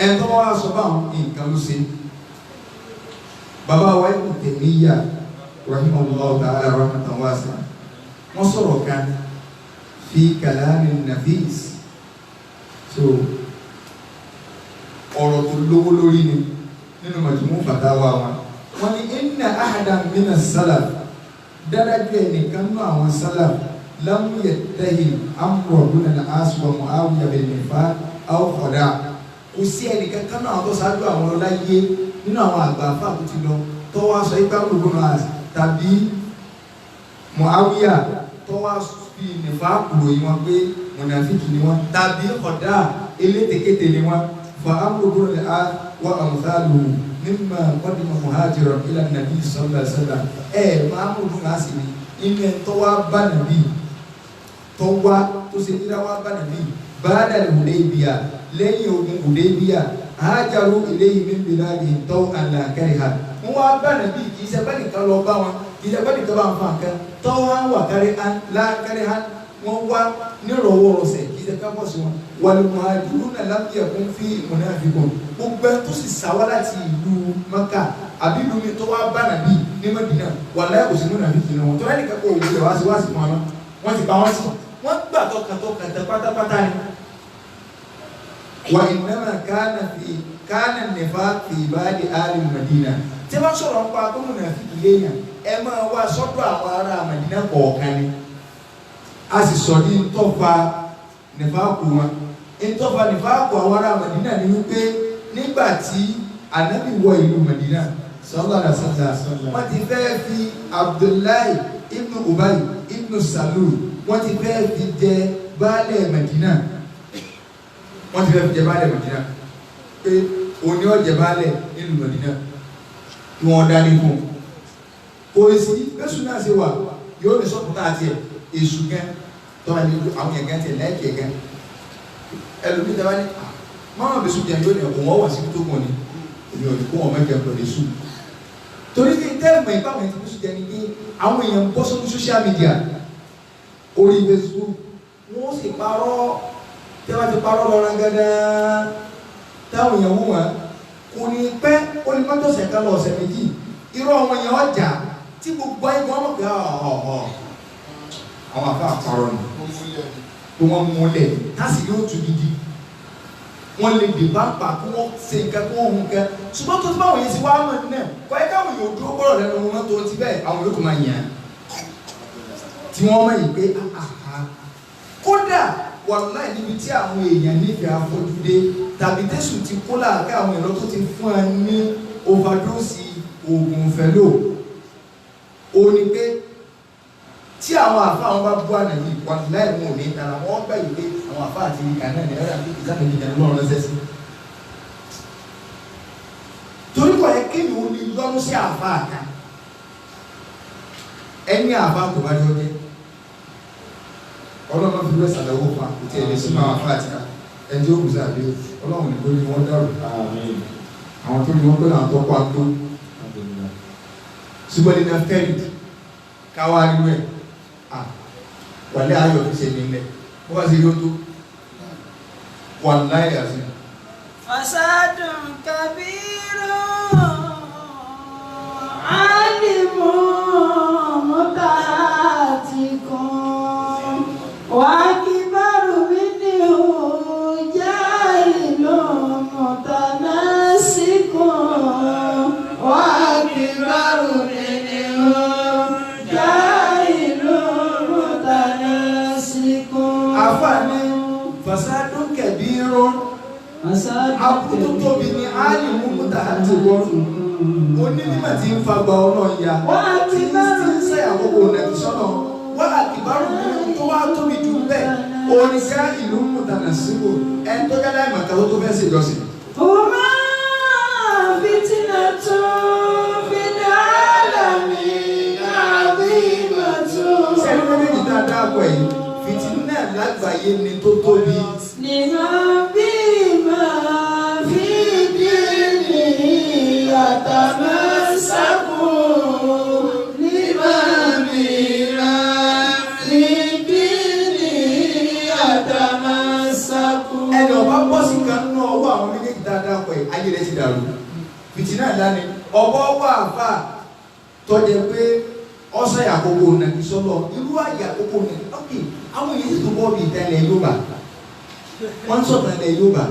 ẹni tó wá sọ bá àwọn nǹkan ló ṣe. bàbá wa Ibn Taymiyyah rahimahullahu ta'ala rahmatan wasi'a wọ́n sọ̀rọ̀ kan fi kalamin nafis so ọ̀rọ̀ tó lówó lórí ni nínú Majmu' Fatawa wọn ni inna ahadan mina salaf dárájú ẹnìkan náà àwọn salaf lam yattahim Amr ibn al-As wa Mu'awiyah bin nifaq aw khada' kò sí ẹnìkan kan náà tó ṣáájú àwọn ọláyé nínú àwọn àgbà àfà tó ti lọ tó wá sọ ipá Amr ibn al-As tàbí Mu'awiyah tó wá fi nifaq ròyìn wọn pé mùnàfíkì ni wọn tàbí khada' elétekéte ni wọn fa Amr ibn al-As wa amthaluhu mimma qadima muhajiran ila an-nabi sallallahu alaihi wasallam máa mú ọdún láti ní inú ẹ̀ tó wá bá nàbí tó wá tó ṣe nílá wá bá nàbí ba'da al-Hudaybiyah lẹ́yìn ogun Hudaybiyah hajaru ilayhi min biladihi taw'an la karihan wọ́n wá bá nàbí kì í ṣe bá nìkan lọ bá wọn kì í ṣe bá nìkan bá ń fa nǹkan taw'an wa karihan la karihan wọ́n wá nírọ̀wọ́rọ̀sẹ̀ kì í ṣe ká bọ̀ sí wọn wal muhajiruna lam yakun fi munafiqun gbogbo ẹ tó sì sáwá láti ìlú Maka àbí ìlú mi tó wá bá nàbí ní Mẹ́dínà wallahi kò sí múnàfíkì náà wọn tó láti kẹ́kọ̀ọ́ òwúrọ̀ wá sí fún wọn wọ́n ti bá wọn sí wọ́n gbà tọkàntọkàn pátápátá ni. wa innama kana an-nifaq fi ba'di ahli al-Madina tí wọ́n sọ̀rọ̀ ń pa tó múnàfíkì léèyàn ẹ máa wá sọ́dọ̀ àwọn ará Mẹdínà kọ̀ọ̀kan ni a sì sọ ní ntọ́fà nífàkù wọn. Ntọ́fà nífàkù àwọn ará Mẹdínà ni wípé nígbà tí Ànábì wọ ìlú Mẹdínà sallallahu alaihi wasallam wọ́n ti fẹ́ fi Abdullahi ibn Ubay ibn Salul wọ́n ti fẹ́ fi jẹ baálẹ̀ Mẹdínà. Wọ́n ti fẹ́ fi jẹ baálẹ̀ Mẹdínà pé òní ọ̀jẹ̀ baálẹ̀ nílùú Mẹdínà tí wọ́n dá ní fún. Kò sí Jésù náà ṣe wà yóò ní sọ́kùn náà tiẹ̀ èṣù gan tọ́wọ́ ní àwọn ẹ̀gán tiẹ̀ lẹ́ẹ̀kì ẹ̀gán ẹlòmíì tẹ́wọ́ ní mọ́nà bẹ́sù jẹ́ yóò ní ọ̀pọ̀ wọ́n wà sí tó kàn ní èmi ò ní kó wọn mẹ́kẹ́ pẹ̀lú èṣù. Torí ní tẹ́ẹ̀mọ̀ ìpá àwọn ẹ̀tí jẹ́ ní pé àwọn èèyàn bọ́ sórí social media orí Facebook wọ́n sì parọ́ tẹ́wọ́ ti parọ́ lọ rangandán táwọn èèyàn wọ́n wọ́n kò ní pẹ́ ó ní mọ́tò ọ̀sẹ̀ kan lọ ọ̀sẹ̀ méjì irọ́ àwọn èèyàn ọjà tí gbogbo ayé wọn mọ̀ pé àwọn àfa àparọ́ ni pé wọ́n múlẹ̀ láti yóò tún gidi wọ́n lè dè bàbà kí wọ́n ṣe nǹkan kí wọ́n hun nǹkan ṣùgbọ́n tó ti bá wọ̀nyí sí wàá mọ̀ náà kọ́ ẹ káwọn yóò dúró gbọ́dọ̀ lẹ́nu wọn tó ti bẹ́ẹ̀ àwọn yóò tó máa yàn án tí wọ́n mọ̀ yìí pé kódà wàláì níbi tí àwọn èèyàn nífẹ̀ẹ́ afọ́júdé tàbí tẹ̀sùn ti kó láàká àwọn ẹ̀rọ tó ti fún ẹ ní overdose oògùn fẹ́lò ó ní pé tí àwọn àfa àwọn bá bú àná yìí wàláì wọn ò ní tara wọn gbà yìí pé àwọn àfa àti ìkà náà ní ẹ̀rọ àti ìzáàmì ìjà lọ́rùn lọ́sẹ̀ sí. torí kọ̀ ẹ́ kéèyàn ó ní lọ́rùn sí àfa àká ẹni àfa kò bá jọ jẹ́ ọlọ́run fi wẹ́sà lọ́wọ́ fa kò tí ẹ̀ lè sínú àwọn afáàtì ká ẹni tí ó kù sí àbí ọlọ́run ní lórí wọn dárò àwọn tó ní wọn pé àwọn tó kọ́ àtó ṣùgbọ́n ní fẹ́ẹ̀lì káwá nínú ẹ̀ wàlẹ́ ayọ̀ fi ṣe nílẹ̀ wọ́n bá ṣe yóò tó wà láyé àti. fasadun kabirun alimun mutatikun wa kibaru minhu jahilun mutanasikun wa kibaru minhu jahilun mutanasikun. àfààní fasadun kabirun abudu tóbi ni alimu mutatikun onímọ̀ tí ń fagbá ọ̀nà ya tí ń sẹ́ àkókò nàbí sọ́nà wọ́n àkìbárò tó wá tóbi jù bẹ́ẹ̀ oníṣẹ́ ìlú mutanasiku ẹni tó yálà ìmọ̀ká tó fẹ́ ṣe ìjọsìn. Huma fitnatun fil alamin azimatun. sẹ́ni méjèèjì tá a dáàbọ̀ yìí fìtínà lágbàáyé ni tó tóbi. Liman bima fi dini yatamassaku. Liman bima fi dini yatamassaku. ẹni ọba bọ́ sí kan náà ọwọ́ àwọn méjèèjì tá a dáàbọ̀ yìí ayé rẹ̀ ti dàrú fìtínà lánàá ọba ọwọ́ àfà tọ́jà pé ọ̀sẹ̀ àkókò nàbí sọ́lọ̀ irú àyè àkókò nàbí ọ̀kì àwọn èyí tó bọ́ bí ìtẹ́lẹ̀ Yorùbá wọ́n ń sọ̀tàn ilẹ̀ Yorùbá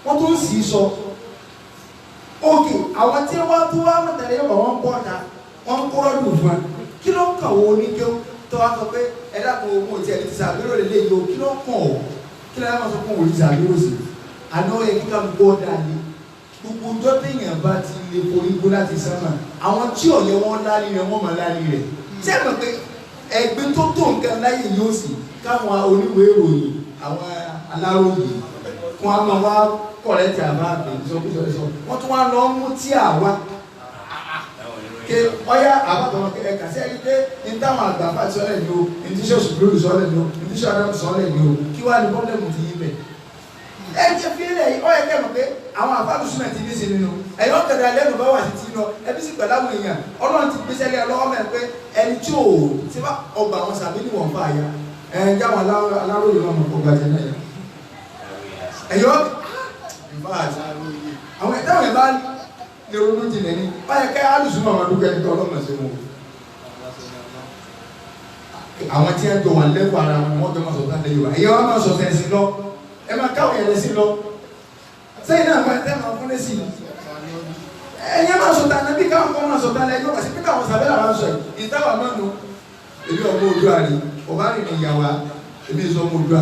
wọ́n tó ń sì í sọ òkè àwọn tí wọ́n tó wá mọ̀tàlẹ́ Yorùbá wọ́n bọ́ ọ̀tá wọ́n ń kọ́rọ́ dùn fún wa kí ló kàn wọ́n oníkẹ́ tó wá sọ pé ẹ̀dá kan owó tí ẹni ti sàgbérò lè lé yìí o kí ló kàn ọ́ kí ló máa sọ fún òun ti sàgbérò sí àná yẹ kíkà gbọ́ dání gbogbo ọjọ́ téèyàn bá ti lè forí gbó láti sánmà àwọn tí ọ̀yẹ́ wọn láàrin rẹ̀ wọ́n máa láàrin rẹ̀ ṣé ẹ mọ̀ pé ẹgbẹ́ tó tó nǹkan láyé yóò sì káwọn oníwèé ìròyìn àwọn aláròyìn kún á máa wá kọ̀rẹ́tì àbá àgbẹ̀ ìsọkúsọ wọ́n tún wá lọ mú tí àwa ké ọyá àbátọ̀mọ̀ ẹ̀ka sí ẹni pé ní táwọn àgbàfà sọ́lẹ̀ ni o ní tíṣẹ́ òṣùgbọ́n sọ́lẹ̀ ni o ní tíṣẹ́ adámù sọ́lẹ̀ ni o kí wá ní pọ́blẹ́mù ti yí bẹ̀. ẹ jẹ́ fílẹ̀ yìí ọ̀yẹ́ kẹ́mọ̀ pé àwọn àfáàlùsùnmẹ̀ ti ní sí nínú ẹ̀yọ́ kẹ̀dẹ̀ alẹ́ nù bá wà sí ti lọ ẹbí sì pẹ̀lú àwọn èèyàn Ọlọ́run ti gbéṣẹ́ lé ọlọ́wọ́ mẹ́ pé ẹni tí ò ti bá ọgbà àwọn sàbí ní wọ̀n fà yá ẹ̀ jáwọn aláròyìn náà mọ̀ ọgbà jẹ náà yẹ ẹ̀yọ́ àwọn ẹ̀dáwọn ẹ̀ bá lè ronú jìnlẹ̀ ní ọ̀yẹ́ kẹ́ alùsùnmọ̀ àwọn adúgbò ẹni tó ọlọ́mọ sí wọn àwọn tí ẹ jọ wà lẹ́kọ̀ọ́ ara wọn jọ máa sọ tán lẹ́yìn wa ẹ̀yẹ́ wọn máa sọ sẹ́yìn sí lọ ẹ máa káwọn yẹn lẹ́sìn lọ sẹ́yìn náà máa tẹ́ máa fún lẹ́sìn ẹ̀yẹ́ máa sọ̀tà nàbí káwọn kan máa sọ̀tà lẹ́yìn ọ̀pá sí pé káwọn sàbẹ́ làwọn sọ yìí ìtawà mọ́nu èmi ọmọ Oòduà ni ọba rìn ní ìyàwó èmi sọ ọmọ Oòduà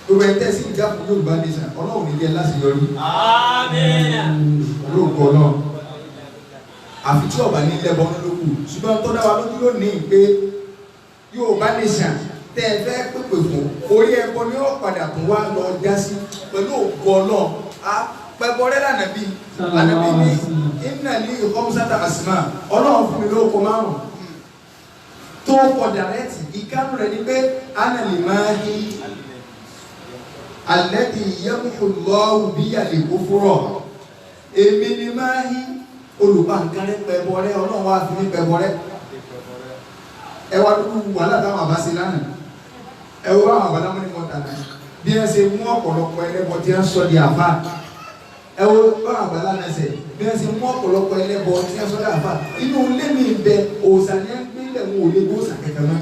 gbogbo ẹ̀ tẹ́sí ìjà fún Yorùbá nation Ọlọ́run ní jẹ́ láṣeyọrí. Àmín. olóògbé náà àfi tí ọba ní lẹ́bọ̀ lókù ṣùgbọ́n tó dá wa lójú lónìí pé Yorùbá nation tẹ́ ẹ fẹ́ pèpè fún orí ẹbọ ni ó padà tún wá lọ já sí pẹ̀lú ògbó Ọlọ́run pẹ̀bọ̀rẹ́ lànàbí ní ìnà ní ìkọ́mùsátà àsìmá Ọlọ́run fún mi lóko márùn tó kọ̀ dàrẹ́tì ìkánú rẹ̀ ní pé ánà lè máa hí alẹ́dì yẹ́mùkùlọ́wù bí yàlè kó fúrọ̀ èmi ni máa hí olùpàǹkanrẹ́ pẹ̀bọ̀rẹ́ Ọlọ́run wá fi ní pẹ̀bọ̀rẹ́ ẹwà dúdú wàhálà táwọn àbá sí lánàá ẹwà àwọn àbádámọ́ ní mọ́ta náà bí ẹ ṣe mú ọ̀pọ̀lọpọ̀ ẹlẹ́bọ tí ẹ ń sọ di àfà ẹwọ bá àbálá mẹsẹ̀ bí ẹ ṣe mú ọ̀pọ̀lọpọ̀ ẹlẹ́bọ tí ẹ ń sọ di àfà inú ilé mi bẹ òòsà ní ẹ ń gbélé wọn ò lè gbó òòsà kẹkẹ mọ́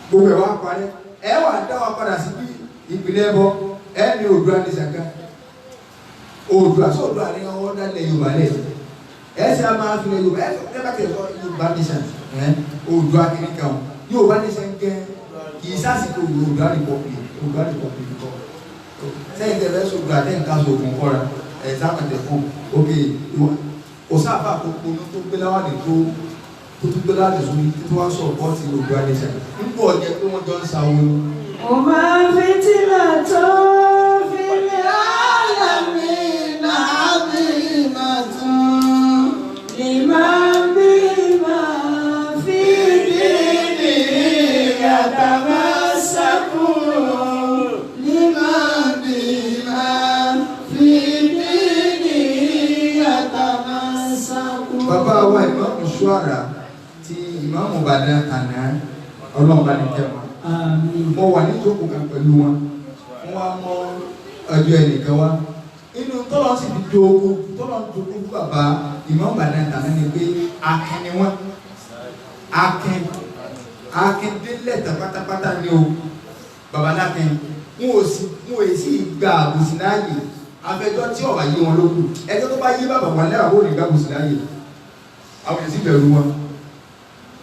gbogbo ẹ̀ wá parẹ́ ẹ wà dá wa padà sí bí ìpínlẹ̀ ẹbọ ẹ ní Oòduà ní sàkà Oòduà sọ Oòduà ní ọwọ́ dálẹ̀ Yorùbá lẹ̀ ẹ ṣe a máa fi Yorùbá ẹ bá kẹ́ sọ Yorùbá nation Oòduà kìíní kan Yorùbá nation gẹ́ kì í sásìkò Oòduà republic kọ́ sẹ́yìn tẹ̀lé sọ̀rọ̀ àti nǹkan sọ̀rọ̀ kọ́ra ẹ̀ sábàtẹ̀ fún òkè òsáfà tó kónú tó gbé láwàdì tó gbé láwàdì sórí tó wá sọ̀rọ̀ pọ́ọ̀tì Oòduà nation nígbà ọ̀jẹ̀ pé wọ́n jọ ń sa owó. mo máa fi tìlà tó fi lè álàmì náà bí màá tún lè máa bí máa fi dé ní yàtọ̀ máa ṣàkóso. Bàbá wa Ìmáàmù Ṣúàrà ti Ìmáàmù Ìbàdàn àná ọlọ́ọ̀bá ní kẹwàá. Mo wà ní ìjókòó kan pẹ̀lú wọn. Wọ́n wá mọ ọjọ́ ẹnìkan wá. Inú tọ́lọ́ sì fi dogo tọ́lọ́ dogo bàbá Ìmáàmù Ìbàdàn àná ni pé akin ni wọ́n. Akin délẹ̀ pátápátá ni o. Bàbá lákin wọn ò sì gba àbòsí láàyè. Afẹ́jọ́ tí ọ̀wà yé wọn lókù. Ẹjọ́ tó bá yé bàbá wọn lẹ́wà ó lè gba àbòsí láàyè. Àwọn èsì bẹ̀rù wọn.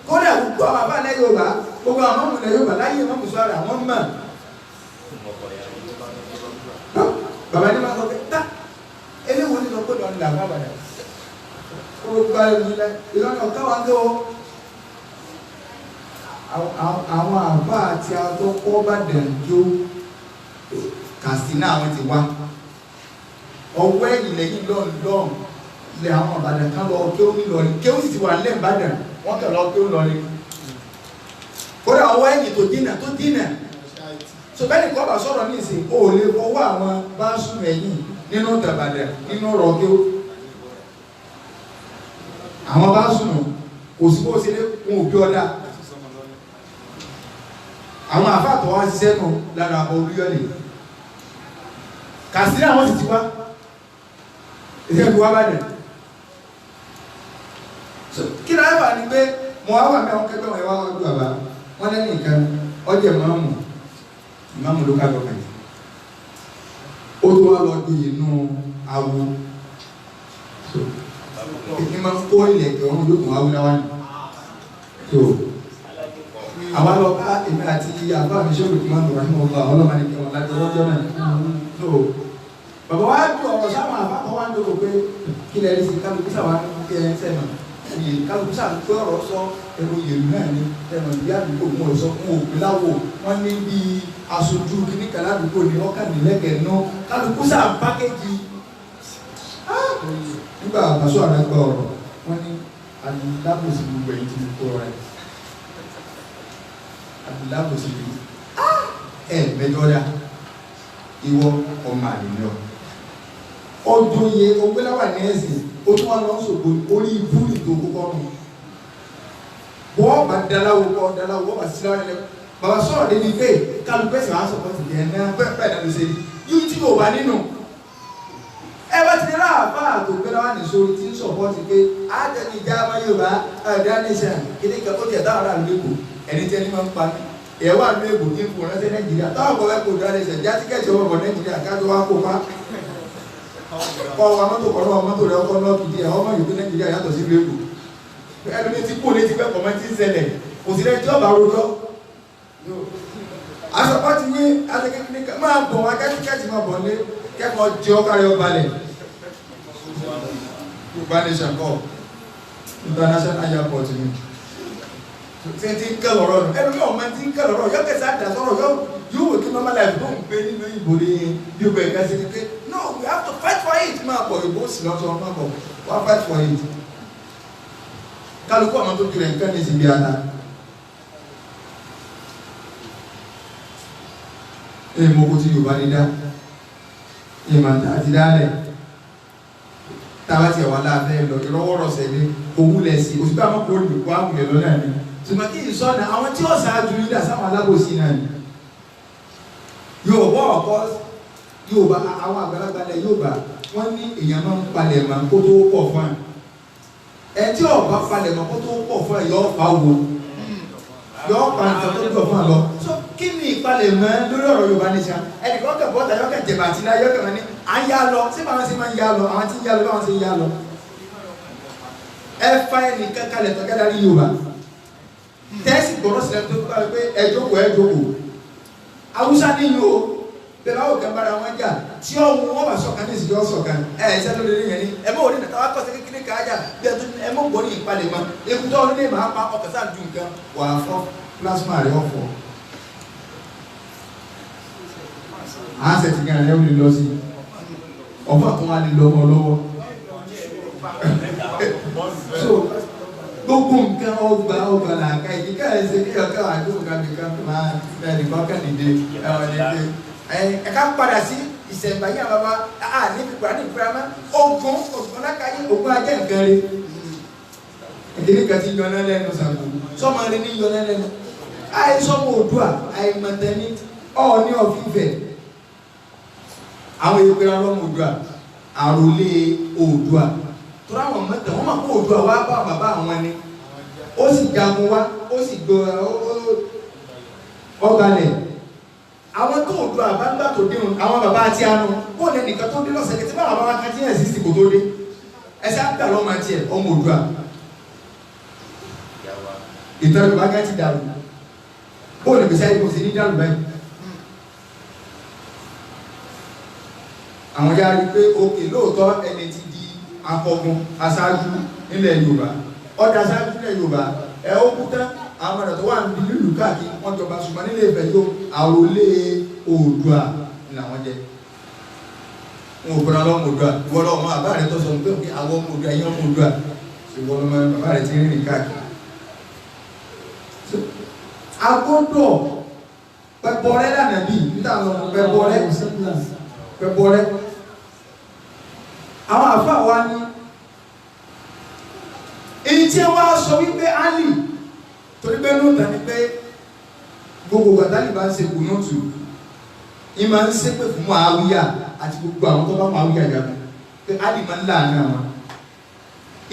Kódà gbogbo àwọn àbá ilẹ̀ Yorùbá gbogbo àwọn ọmọ ilẹ̀ Yorùbá láyé Ìmáàmù Ṣúàrà wọ́n mọ̀. Bàbá ní máa sọ pé tá eléwo ní lọ pé lọ nílà bá bàdà. Ó gba ìlúlẹ̀ ìlànà ọ̀ká wa ń gé o. Àwọn àbá àti àtọ́kọ́ bá dẹ̀ ń jó Katsina àwọn ti wá. Ọwọ́ ẹ̀yìn lẹ́yìn lọ́ọ̀lọ́ọ̀ ilẹ̀ àwọn Ìbàdàn kan lọ kí ó ní lọ ní kí ó sì ti wà lẹ́ Ìbàdàn wọ́n kẹ̀ lọ kí ó lọ ní. Kódà ọwọ́ ẹ̀yìn tó dínà so bẹ́ẹ̀ ni kọ́ bá sọ̀rọ̀ ní ìsìn o lè fọwọ́ àwọn bá sùn ẹ̀yìn nínú Ìbàdàn nínú ọ̀rọ̀ kí ó àwọn bá sùn kò sí bó ṣe lé wọn ò bí ọ̀dà àwọn àfáàtọ̀ wá ṣiṣẹ́ nù lára Olúyọ̀lé Katsina àwọn sì ti wá ìṣẹ́ ìlú wá Ìbàdàn kí náà wà ní pé mo wá wà mẹ́wọ́n kẹgbẹ́ wọn ẹwà ọdún àbá wọ́n lẹ́nu ìkan ọjọ́ ìmáàmù local government ó tó wá lọ dùn inú awo ìpín máa ń kó ilẹ̀ ẹ̀kẹ́ ọ̀run yóò tún wá wíwá ní so àwọn lọ bá èmi àti àbá mi ṣe olùkọ́ máa ń lọ rahim ọlọ́ ọlọ́mọ ní kí wọn láti ọlọ́jọ́ náà so bàbá wa ju ọ̀rọ̀ sáwọn àbá kan wá ń dòkò pé kí lẹ́ẹ̀rí sí kálukú sáwọn kí ẹ ń sẹ́nu kálukú sáwọn pé ọ̀rọ̀ sọ ẹ̀rọ yẹ̀lú náà ní ẹ̀rọ ìyá àdúgbò wọn sọ fún òpin láwò wọn ní bí aṣojú kìnnìkan ládùúgbò ní ọ̀kànlélẹ́gẹ̀ẹ́ náà kálukú sáwọn pákéjì nígbà àbáṣọ àrẹ́gbà ọ̀rọ̀ wọn ní alábòsí gbogbo ẹ̀yìn tí mo kó rẹ̀ alábòsí gbogbo mẹjọ́dá ìwọ ọmọ àlèyàn ọdún yẹ ọgbẹ́láwà ní ẹ̀sìn ó tún wá lọ sọ̀gbọ́ orí ibú ìtò kókọ́ nù bọ́ bá dáláwó bọ́ bá síláwó ẹlẹ́kọ́ bàbá sọ̀rọ̀ débi pé kálukẹ́sì wá sọ̀pọ̀ ti dẹ̀ náà bẹ́ẹ̀ náà ló ṣe yíò tí kò bá nínú ẹ bá ti rà àbá àtògbẹ́láwà ní sórí tí ń sọ̀pọ̀ ti pé àtẹni ìjà àmọ́ Yorùbá àdánìṣàn kìíní kan ó tiẹ̀ táwọn ará lóko ẹni tí ẹni máa ń pa mí ẹ̀wà ní ègbò ní ipò ránṣẹ́ Nàìjíríà táwọn ọkọ̀ ẹ̀kọ́ ìdánilẹ́sẹ̀ já tíkẹ́ẹ̀tì ọmọ ọmọ Nàìjíríà kájọ wá kó pa kọ́ wa mọ́tò kọ́ lọ́wọ́ mọ́tò rẹ̀ ọkọ̀ lọ́ọ̀kì díẹ̀ ọmọ yìí tó Nàìjíríà yàtọ̀ sí ìlú Èkó ẹni tí kò létí pẹ́ kọ̀mọ́ tí ń ṣẹlẹ̀ kò sí lẹ́jọ́ ọ̀bà rojọ́ asọ̀pọ̀ ti wí adékékeré máa bọ̀ wá kẹ́tíkẹ́tì máa bọ̀ lé kẹ́kọ̀ọ́ jẹ́ ọkàrẹ́ ọbalẹ̀ Yorùbá nation kọ́ international airport ni tí ń kẹ́ lọ́rọ̀ nù ẹnu yóò máa ti ń kẹ́ lọ́rọ̀ yóò kẹsàn-án dà sọ́rọ̀ yóò wò kí normal life tó ń gbé nínú ìbò ní bí o bẹ̀rẹ̀ ká sí kékeré no we have to fight for it máa bọ̀ ìbò sì lọ́sọ̀ máa bọ̀ wá fight for it kálukú àwọn tó kiri nǹkan ní ìsìn bí ata mo kò tí Yorùbá ní dá ìmọ̀ àti dálẹ̀ táwa ti ẹ̀wà láàfẹ́ lọ ìrọwọ́rọ̀sẹ̀ ní òwúlẹ̀ sí òṣìṣẹ́ àwọn kò lè kó àwùlẹ̀ lọ náà ni ṣùgbọ́n kí ìsọ́nà àwọn tí ó ṣáájú yídà sáwọn alábòsí náà ni Yorùbá ọ̀kọ́ Yorùbá àwọn àgbàlagbà lẹ Yorùbá wọ́n ní èèyàn máa ń palẹ̀ mọ́ kó tó pọ̀ fún ẹ tí ọba palẹ̀ mọ́ kó tó pọ̀ fún ẹ yọ ọ̀pá wo yọ ọ̀pá nǹkan tó pọ̀ fún ẹ lọ so kí ni ìpalẹ̀ mọ́ lórí ọ̀rọ̀ Yorùbá nìṣá ẹnì kan kẹ̀ bọ́ta yọ kẹ̀ jẹ̀bà àti náà yọ kẹ̀ wọ́n ní à ń yá lọ sí báwọn sì máa ń yá lọ àwọn tí ń yá lọ báwọn sì ń yá lọ ẹ fa ẹnì kankanlẹ̀ tó kẹ́dá rí Yorùbá tẹ́sí gbọ́dọ̀ sílẹ̀ tó kọ́ pé ẹ jókòó Haúsá níyì o bẹ́ẹ̀ báwo kẹ́ bára wọn jà tí ọ̀hún wọn bá sọ̀kan ní ìsìnkú ọ̀sọ̀kan ẹ̀ẹ́sẹ́ ló lè rí yẹn ní ẹ mọ̀ òní nàta wá kọ́ sí kékeré káájà bí ẹ tó ẹ mọ̀ gbọ́ ní ìpalẹ̀ mọ́ ekutọ́ ọdún ní màá pa ọkọ̀ sáà ju nǹkan wà á fọ́ plasma rẹ̀ ọ̀fọ̀ àásẹ̀ ti gan ẹ̀ lè lọ sí ọ̀fọ̀ tó wà lè lọ ọmọ lọ́wọ́ so gbogbo nǹkan ọgbà làákà ìdíkà ẹsẹ̀ kí ọkọ̀ àdúgbò kàbíkà máa ẹnìkan kàdìdé ẹ̀ka padà sí ìṣẹ̀mbáyé àbábá níbi ìgbà ní ìgbà ogun ọ̀lákàyé ogun ajẹ́ nǹkan rí ìdílé kan ti yọ náà lẹ́nu sàgbó sọ́mọ rí ní yọ náà lẹ́nu àìsọ́mọ Oòduà àìmọ̀tẹ́ni Ọọ̀ni of Ifẹ̀ àwọn èèyàn pẹ̀lú ọlọ́mọ Oòduà àròlé Oòduà tó ráwọn mẹ́ta wọ́n máa kó Oòduà wá bá bàbá àwọn ni ó sì jagun wá ó sì gbọ́ ọ̀galẹ̀ àwọn tó Oòduà bá ń gbà tó dé àwọn bàbá àti àánú ó lè nìkan tó dé lọ́sẹ̀ kí tí bá bàbá kan tí yẹn sì kò tó dé ẹsẹ̀ àgbà lọ́mọ àti ẹ̀ ọmọ Oòduà ìtàn Yorùbá kan ti dàrú ó lè gbèsè àyíkò sí ní dàrú báyìí àwọn yára rí pé òkè lóòótọ́ ẹni tí di akọgun aṣáájú nílẹ̀ Yorùbá ọ̀dà aṣáájú nílẹ̀ Yorùbá ẹ̀ ó kú tán àwọn ọ̀dà tó wà ní ìlú káàkiri wọ́n jọba ṣùgbọ́n nílé Ifẹ̀ yóò àròlé Oòduà làwọn jẹ wọn ò gbọ́dọ̀ lọ́mọ Oòduà ìwọ́n lọ́mọ àbá rẹ̀ tó sọ pé àwọn ọmọ Oòduà yẹn ọmọ Oòduà ìwọ́n lọ́mọ bàbá rẹ̀ ti rìn káàkiri agbọ́dọ̀ pẹ̀bọ̀rẹ́ lànà bí níta lọ pẹ̀bọ̀rẹ́ àwọn àfáà wa ní èyí tí wọ́n á sọ wípé Ali torí pé lóòótọ́ ni pé gbogbo gbàtàlì bá ń ṣe kùnúùtù ní máa ń ṣépè fún Muawiya àti gbogbo àwọn tó bá Muawiya jagun pé Ali máa ń láàánú àwọn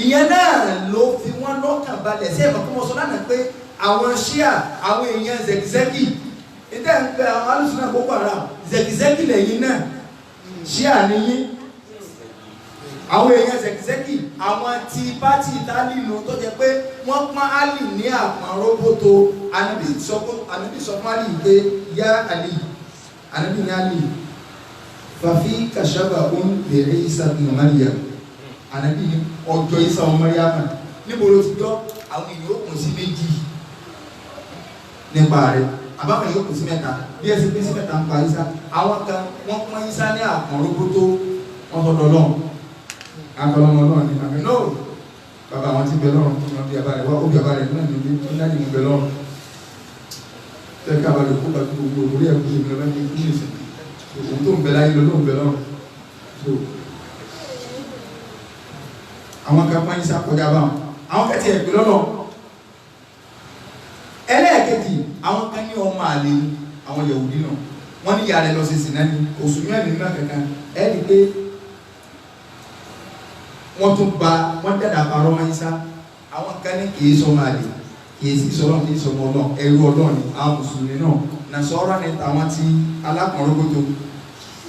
ìyẹn náà ló fi wọ́n lọ́kàn balẹ̀ sí ẹ̀mọ́ kí wọ́n sọ lánàá pé àwọn Ṣíà àwọn èèyàn zẹ̀kìzẹ́kì ìdá ń pẹ àwọn alùsùnà Boko Haram zẹ̀kìzẹ́kì lẹ́yìn náà Ṣíà níyí àwọn èèyàn zẹ̀kìzẹ́kì àwọn ti pátì Ìtálì nù tó jẹ pé wọ́n pọ́n Àlì ní àpọ̀n róbótó Ànábì sọ fún Àlì pé yá Àlì Ànábì ní Àlì fàfí kàṣàbà òun bèrè Ìsá ibn Maryam Ànábì ní ọjọ́ Ìsá ọmọ Maryam níbo ló ti gbọ́ àwọn èèyàn òkun sí méjì nípa rẹ̀ àbáwọn èèyàn òkun sí mẹ́ta bí ẹ sì pín sí mẹ́ta ń pa Ìsá àwọn kan wọ́n pọ́n Ìsá ní àpọ̀n róbótó wọ́n sọ́dọ̀ lọ́wọ́ akọlọmọ náà ní àmì náà bàbá àwọn tí bẹ lọ́rùn tó máa bí abalẹ̀ wá ó bí abalẹ̀ náà ní ilé tó láti mú bẹ lọ́rùn tẹ́ka abalẹ̀ kó bá gbogbo orí ẹ̀kú ìbílẹ̀ bá ní ìlú ìsìn òun tó ń bẹ láyé lọ ń bẹ lọ́rùn so àwọn kan pọ́n Ìsá kọjá bá wọn àwọn kẹtì ẹ̀pẹ́ lọ́nà ẹlẹ́ẹ̀kejì àwọn kan ní ọmọ àlè àwọn Yahudi náà wọ́n ní yàrá lọ sí sinẹ́ ní oṣù mẹ́rin náà kankan ẹ̀ẹ́dì pé wọ́n tún ba wọ́n dàda parọ́ wọn Ìsá àwọn kan ní kìí sọ máa lè kìí sí sọ́rọ̀ kìí sọ ọmọ náà ẹrú Ọlọ́run ní àwọn mùsùlùmí náà nàṣọ́rọ̀ ní tàwọn ti alákùnrin gbogbo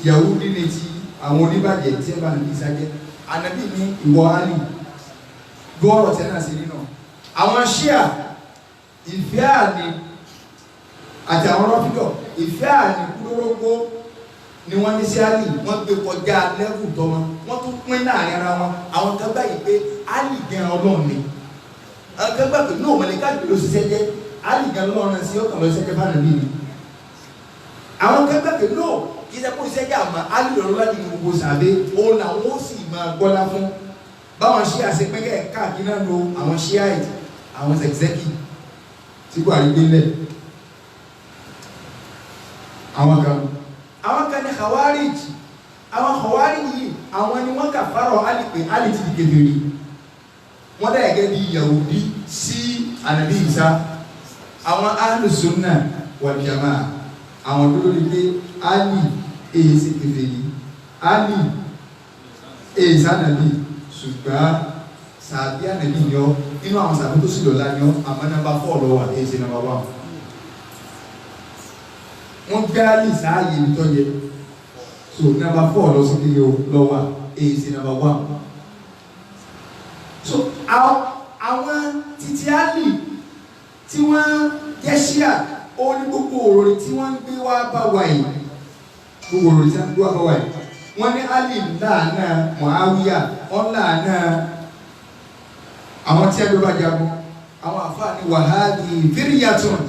Yahudi ní ti àwọn oníbàjẹ́ tí ẹ bá nàbí ìsájẹ́ ànábì ní ìwọ Àlì gbọ́ọ̀rọ̀ tẹ́ náà sí nínú àwọn ṣíà ìfẹ́ àní àti àwọn rọ́fídọ̀ ìfẹ́ àní kúrórógbó ni wọ́n ní sí Àlì wọ́n gbé kọjá lẹ́vù tọ́mọ wọ́n tún pín láàrin ara wọn àwọn kan gbà yìí pé Àlì gan Ọlọ́run ni àwọn kan gbà pé náà mọ̀lẹ́ká gbé lọ ṣiṣẹ́ jẹ́ Àlì gan Ọlọ́run sí ọkàn lọ ṣiṣẹ́ jẹ́ fáànà bíi àwọn kan gbà pé náà iṣẹ́ kó iṣẹ́ jẹ́ àmọ́ Àlì lọ́rọ́ láti gbogbo sàbẹ̀ òun làwọn ó sì máa gbọ́lá fún báwọn ṣíà ṣe pẹ́kẹ́ káàkiri náà lo àwọn ṣíà yìí àwọn zẹ̀kzẹ́kì tí kò àrígbé lẹ̀ àwọn kan ní Khawarij àwọn Khawarij yìí àwọn ni wọ́n kà fárọ̀ Àlì pé Àlì ti di kèfèrí wọ́n dá ẹ̀gẹ́ bí Yahudi sí Ànábì Ìsá àwọn Ahlus Sunnah wal Jama'ah àwọn tó lórí pé Àlì èyí sí kèfèrí Àlì èyí sánàbí ṣùgbọ́n sàbí Ànábì ni ọ́ inú àwọn sàbí tó sì lọ́la ni ọ́ àmọ́ nàmbà 4 lọ́wọ́ èyí sí nàmbà 1 wọ́n gbé Àlì sáàyè ìtọ́jẹ so nàmbà 4 lọ sí kílé lọ́wọ́ èyí sí nàmbà 1 so àwọn títí Àlì tí wọ́n jẹ́ ṣíà ó ní gbogbo òròrí tí wọ́n ń gbé wá bá wa yìí gbogbo òròrí tí wọ́n ń gbé wá bá wa yìí wọ́n ní Àlì láàánà Muawiya wọ́n láàánà àwọn tí a gbé bá jagun àwọn àfáà ní wàhálì fíríyàtún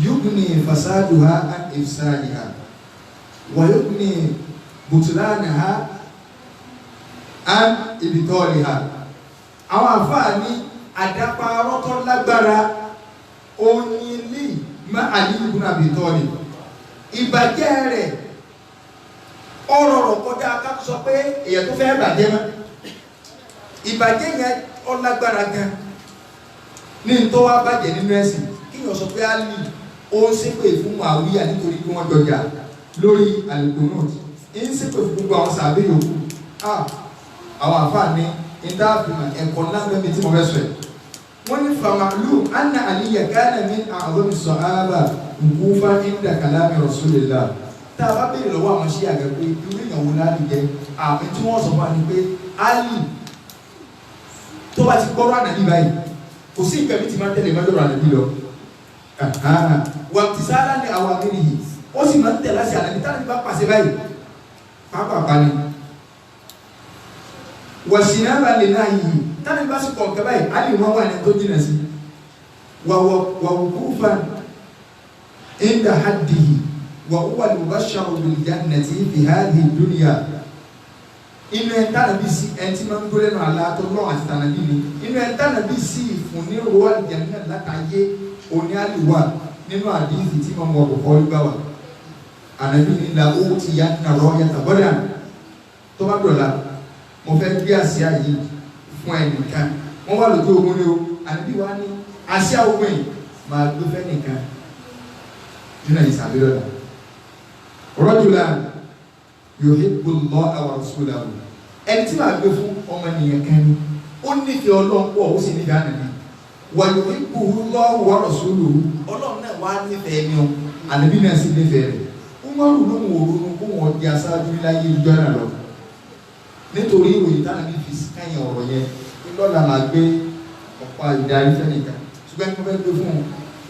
yugni fasaduha an ifsadiha wa yugni butlanaha an ibtaliha àwọn àfáà ní àdáparọ́tọ́ lágbára onílì má Àlì ibn Abi Talib ìbàjẹ́ rẹ̀ ọ̀rọ̀ kọjá ká sọ pé èyàn tó fẹ́ bàjẹ́ mọ́ ìbàjẹ́ yẹn ọlágbára gan ní tó wá bàjẹ́ nínú ẹ̀sìn kí yàn sọ pé Àlì ó ń ṣépè fún Muawiya nítorí pé wọ́n jọjà lórí al-Qunut ń ṣépè fún gbogbo àwọn sàbẹ̀ yòókù àwọn àfáà ní ìdáàfihàn ẹ̀kọ́ ńláńgbẹ́ mi tí mo fẹ́ sọ ẹ̀ wọ́n ní famalu anna Aliya kana min a'zami as-sahaba wuqufan inda kalami Rasulillah tá a bá béèrè lọ́wọ́ àwọn ṣíà gẹ́gẹ́ pé irú ìyàwó láti jẹ àmì tí wọ́n sọ fún wa ni pé Àlì tó bá ti gbọ́rọ̀ Ànábì báyìí kò sí ìgbẹ́ mi ti máa tẹ̀lé mọ́jọ́rọ̀ Ànábì lọ wà tí sáárá ní àwọn akéde yìí ó sì máa ń tẹ̀lé àṣẹ Ànábì tá a ti bá pàṣẹ báyìí pápá ni wà sí náà bá lè náà yìí tá a ti bá sì kọ̀ọ̀kẹ́ báyìí Àlì wọn wà ní tó jìnà sí wà wùkúfàn inda haddihi وهو المبشر بالجنة في هذه الدنيا inú ẹ̀ tánà bí sí ẹ̀ tí máa ń gbólé náà aláàtọ̀ náà àti tánà bí ni inú ẹ̀ tánà bí sí ìfún ní owó àlùjánnà látàyé òní àlùwà nínú àdíìsì tí máa ń wọ ọ̀pọ̀ ọlúgbà wà ànàbí ni la ó ti yá nàrọ̀ yàtọ̀ bọ́dà tó bá dọ̀la mo fẹ́ gbé àsíá yìí fún ẹnìkan wọ́n wà lójú ogun ní o ànàbí wa ní àsíá ogun yìí máa gbé fẹ́ nìkan nínú ìsàbí lọ́la rọ́jùlá yuhibbu Allaha wa rasulahu ẹni tí máa gbé fún ọmọ nìyẹn kan ní ó nífẹ̀ẹ́ Ọlọ́run pọ̀ ó sì nífẹ̀ẹ́ Ànábì wa yuhibbuhu Allahu wa rasuluhu Ọlọ́run náà wá nífẹ̀ẹ́ ní ọ Ànábì náà sì nífẹ̀ẹ́ rẹ̀ ó máa rù lóhùn òrùn kó wọn di aṣáájú láyé ìjọ náà lọ nítorí ìròyìn tánàbí fi káyìn ọ̀rọ̀ yẹn lọ́la máa gbé ọ̀pá ìdarí fẹ́nìkan ṣùgbọ́n tí wọ́n fẹ́ gbé fún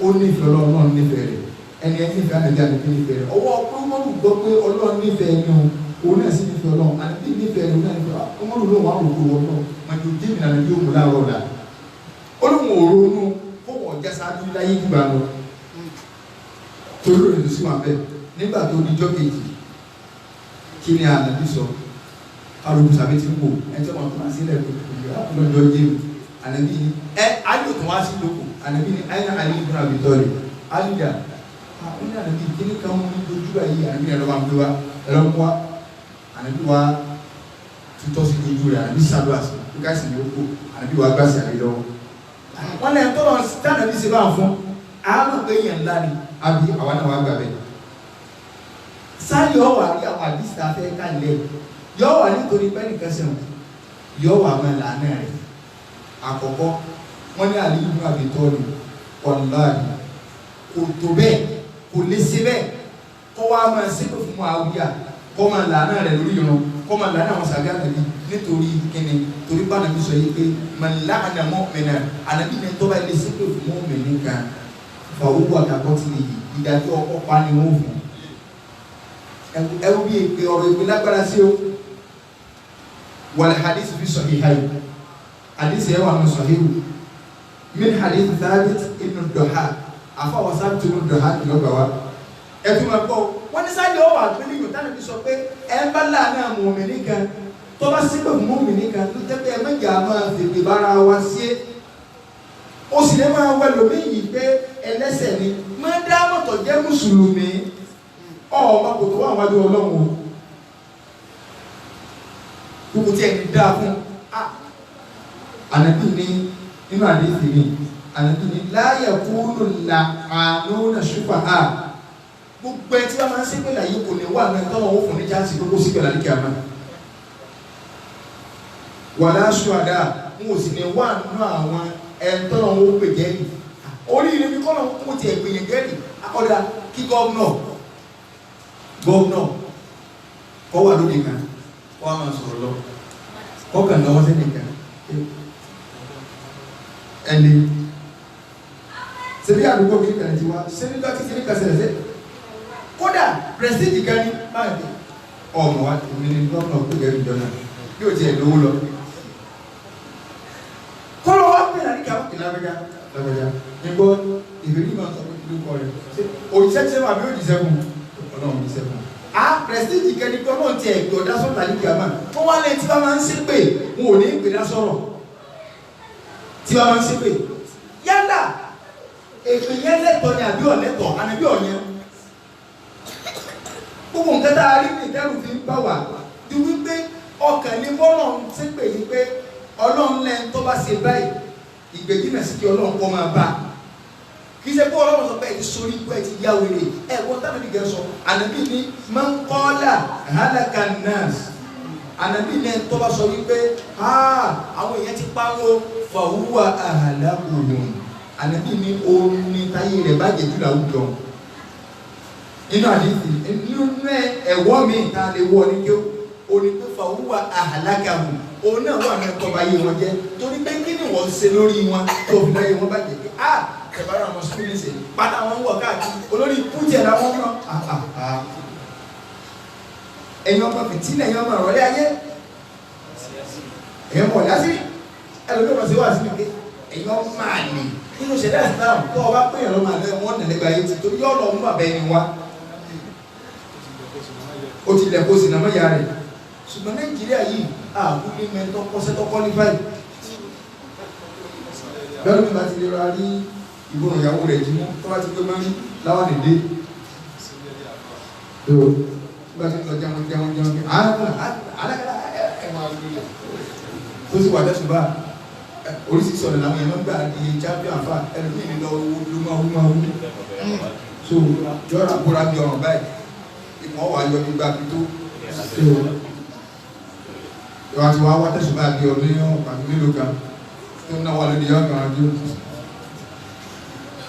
ó nífẹ̀ẹ́ Ọlọ́run nífẹ̀ẹ́ rẹ̀ ẹni ẹni ìfẹ́ Ànábì àti nífẹ̀ẹ́ rẹ̀ ọwọ́ ọmọlù gbọ́ pé Ọlọ́run nífẹ̀ẹ́ ni òun náà sì nífẹ̀ẹ́ Ọlọ́run àti nífẹ̀ẹ́ rẹ̀ náà nífẹ̀ẹ́ ọmọlù ló wà rògbò wọn náà màjò jẹ́mi náà yóò mú láàárọ̀ ọ̀la olóhùn òrónú fún ọjà sáájú láyé gbígbà lọ torí rẹ̀ ló sì wà bẹ́ẹ̀ nígbà tó di jọ́ kejì kí ni Ànábì sọ alùpùpù sàbí ti ń wò ẹjọ́ wọn tó máa sílẹ̀ lọ́jọ́ jẹ́mi Ànábì ni ayé òtún wá sí lóko Ànábì ni ayé náà ayé ibn Abi Talib alìdá àwọn ní Ànábì kíní kan mú ní ojú ayé Ànábì ẹ̀rọ wa ń gbé wa ẹ̀rọ ń wá Ànábì wa tutọ́ sí ojú rẹ̀ Ànábì sàdúrà sí i ká sì ní oko Ànábì wa gbà sí àyè lọ́wọ́ wọn lẹ́yìn tó lọ sí Ànábì ṣe bá fún àmọ́ pé yẹn ńlá ni àbí àwa náà wà gbà bẹ́ẹ̀ sáyé ọ̀wà rí àwọn àdìsí afẹ́ kálẹ̀ yọ̀ wà nítorí pẹ́ nìkan sẹ́wọ̀n yọ̀ wà mọ́ làánà rẹ̀ àkọ́kọ́ wọ́n ní Àlí ibn Abi Talib wallahi kò tó bẹ́ẹ̀ kò lè ṣe bẹ́ẹ̀ kó wá máa ṣépè fún Muawiya kọ́ máa làánà rẹ̀ lórí irun kọ́ máa làánà àwọn sàbí ànábì nítorí kíni torí bá ànábì sọ yìí pé man la'ana mu'minan ànábì ní tó bá lè ṣépè fún mu'min kan fàwọ́wọ́ àtàkọ́ ti lè yí ìdájọ́ ọ̀pá ni wọ́n fún ẹwú bí èpè ọ̀rọ̀ ìpè lágbára sí o wal hadith fi sahihayn hadith yẹn wà ní sahihu min hadith Thabit ibn Duhak afa wa Thabit ibn Duhak lọ́gbà wa ẹtù máa gbọ́ wọ́n ní sáyé ọ̀wà àgbélé yòó tánà bí sọ pé ẹ ń bá láàánú àwọn mùmínì kan tó bá sí pé mùmínì kan tó jẹ́ pé ẹ méjì á máa fèpè bára wa sí é ó sì lè máa wẹ lómi yìí pé ẹlẹ́sẹ̀ ni máa dá mọ̀tọ̀ jẹ́ mùsùlùmí ọmọ kò tó wà wájú ọlọ́run o gbogbo tí ẹni dáa fún ànábì ní nínú àdéhìí mi ànábì ní láyà kúrò là àánú nà ṣùgbọ́n gbogbo ẹ tí wọ́n máa ń ṣépè láyé kò ní wà ní tọ́wọ́ owó fún ní jáàsì gbogbo sípè lálẹ́ àmà wà láṣù àdá n ò sì ní wà nínú àwọn ẹ̀ńtọ́nà owó pè gẹ́rì oríire ní kọ́nà kó tiẹ̀ gbìyànjú gẹ́rì akọ́dà kí gọ́ọ̀nà kọ́ wà lóde kan kọ́ máa sọ̀rọ̀ lọ kọ́ kàn lọ́wọ́ sẹ́ni kan ẹni sẹ́ni àdúgbò kìíní kan ti wá sẹ́ni dọ́tí kìíní kan sẹ́ni sẹ́ kódà pẹ̀sìtì kan ní báyìí ọmọ wa èmi ni gọ́ọ̀nà pé gẹ́gẹ́ ìjọ náà yóò tiẹ̀ lówó lọ kọ́lọ́ wa pè láti kàwé kìlá lágbájá nígbọ́ ìbéèrè máa sọ pé kí ló kọ́ rẹ̀ òjíṣẹ́ sẹ́wọ̀n àbí òjíṣẹ́ kù ọlọ́run ní sẹ́wọ̀n prestige kẹ́ni pé ọlọ́run ti ẹ̀gbẹ́ ọ̀dá sọ̀rọ̀ láyé kìá máa wọ́n wá lẹ́yìn tí wọ́n máa ń ṣépè wọn ò ní ìpè dá sọ̀rọ̀ tí wọ́n máa ń ṣépè yálà èpè yẹn lẹ́tọ̀ ni àbí ọ̀lẹ́tọ̀ àbí ọ̀yẹn gbogbo nǹkan tá a rí ní ìtẹ́rù fi ń bá wà ju wípé ọkàn ní bọ́lọ̀ ń ṣépè ní pé ọlọ́run lẹ́yìn tó bá ṣe báyìí ìgbèjìnà sí kí ọlọ́run kọ́ máa bá kì í ṣe pé ọlọ́run sọ pé ẹ ti sori ikú ẹ ti yá wèrè ẹ wọ́n tábìlì nìkan sọ ànábì ní man qala halaka an-nas ànábì ní ẹ tó bá sọ wípé àwọn èèyàn ti pariwo fa huwa ahlakuhum ànábì ní oorun ní táyé rẹ̀ bàjẹ́ jù láwùjọ inú àdìsí nínú ẹ̀wọ́ mi ta lè wọ ní kí o ní pé fa huwa ahlakahum òun náà wà ní ẹ̀kọ́ báyé wọn jẹ́ torí pé kí ni wọ́n ṣe lórí wọn tó fi báyé wọn bàjẹ́ pé ẹ̀bára àwọn spirits pátá wọn wọ̀ káàkiri olórí pújẹ̀ làwọn mọ́ ẹ̀yin ọmọ fìtínà ẹ̀yin ọmọ ìrọ̀lẹ́ ayé ẹ̀yin ọmọ ọ̀dásí ẹlòmí ọmọ sí wà sí pé ẹ̀yin ọmọ máa lè nínú ṣẹ̀dá Islam tó ọba pé ẹ̀rọ máa lẹ́ wọn nàlẹ́gbà ayé ti torí yọ́ lọ mú bàbá ẹni wá ó ti lẹ̀ kó sì nàmọ́ ìyá rẹ̀ ṣùgbọ́n Nàìjíríà yìí àkúlé mẹ́tọ́ kọ́sẹ́tọ́ qualify bẹ́ẹ̀ ló bá ti lè ra rí ìbọn ìyàwó rẹ̀ jí mọ́ tó bá ti gbé mọ́rí láwọn nìdé tó bá ti lọ jẹun tó sì wà tẹ́sùbá oríṣìí sọ̀rọ̀ làwọn èèyàn gbà di champion fa ẹlòmí ní lọ owó ló máa wú so yọ̀rọ̀ àbúrò àbí ọ̀rọ̀ báyìí ìmọ̀ wà yọ nígbà tó ìwà tí wọ́n wá tẹ́sùbá bí ọdún yọ̀ pàtó mélòó kan tó ń náwó lóde yọ̀ kan àjò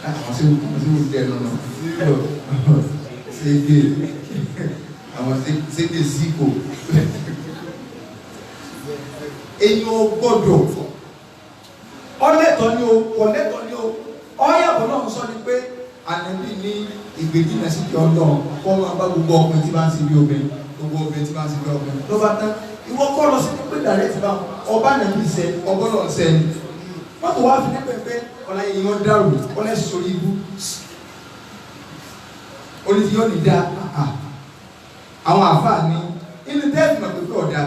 masih udah nono, segi, àwọn segi ziko, èyàn gbọ́dọ̀, ọlẹ́tọ̀ ni o, ọlẹ́tọ̀ ni o, ọ̀yàbọ̀ náà sọ ni pé ànábì ní ìgbèjìnà sí kí ọlọ́run kọ́ máa bá gbogbo ọkùnrin tí bá ń ṣe bí obìnrin, gbogbo obìnrin tí bá ń ṣe bí ọkùnrin, ló bá tán, ìwọ kọ́ lọ sí pé dàrẹ́ ti bá ọba nàbí sẹ, ọgbọ́dọ̀ sẹ ni. Wọ́n tó wá fi ní pẹ̀pẹ́ ọ̀la èèyàn dàrú ọ̀lẹ́ sórí ibú oníṣẹ́ yóò ní dá àwọn àfáà ní inú tẹ́ẹ̀fì máa pẹ̀pẹ́ ọ̀dà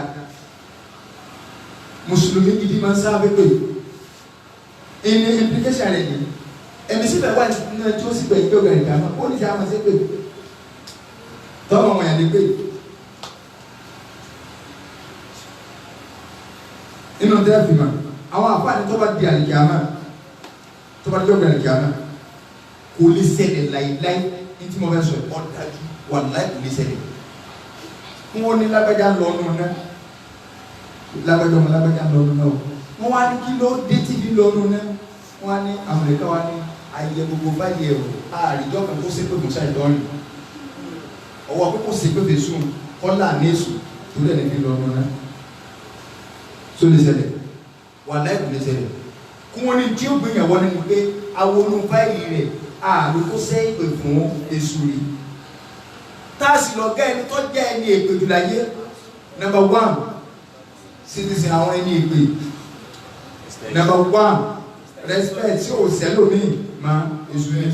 mùsùlùmí gidi máa ń sáábé pé ìní implication rẹ̀ ní ẹ̀mí síbẹ̀ wà nínú ẹjọ́ ó sì pẹ̀ ìgbé ọ̀gá ìgbà máa ó ní sáà máa ṣe pé tọ́mọ̀ wọn yà ní pé inú tẹ́ẹ̀fì máa àwọn àfáàní tó bá di àlìkàmà tó bá di ọgbà àlìkàmà kò lè ṣẹlẹ̀ láìláì ní tí mo fẹ́ sọ ọ̀dájú wà láì kò lè ṣẹlẹ̀ wọ́n ní lágbájá lọ́nu náà lágbájá ọmọ lágbájá lọ́nu náà wọ́n wá ní kí ló dé tí bí lọ́nu náà wọ́n á ní Amẹ́ríkà wá ní ayé gbogbo báyìí ẹ̀rọ àríjọ́ kan kó ṣe pé kò ṣàì lọ́rìn ọwọ́ pé kò ṣe pé fẹ́ sùn kọ́lá ní èṣù tó lẹ̀ ní fi lọ́mọ náà tó lè ṣẹlẹ̀ wà láìpù lè ṣẹlẹ̀ kí wọ́n ní tí ó gbìyànwọ́ nínú pé awonú fáìlì rẹ̀ ààrùn tó sẹ́ ìpè fún èṣù rí táàsì lọ gẹ́ ẹni tó jẹ́ ẹni èpè jùláyé number 1 citizen àwọn ẹni èpè number 1 respect tí ó sẹ́lòmí ma èṣù ní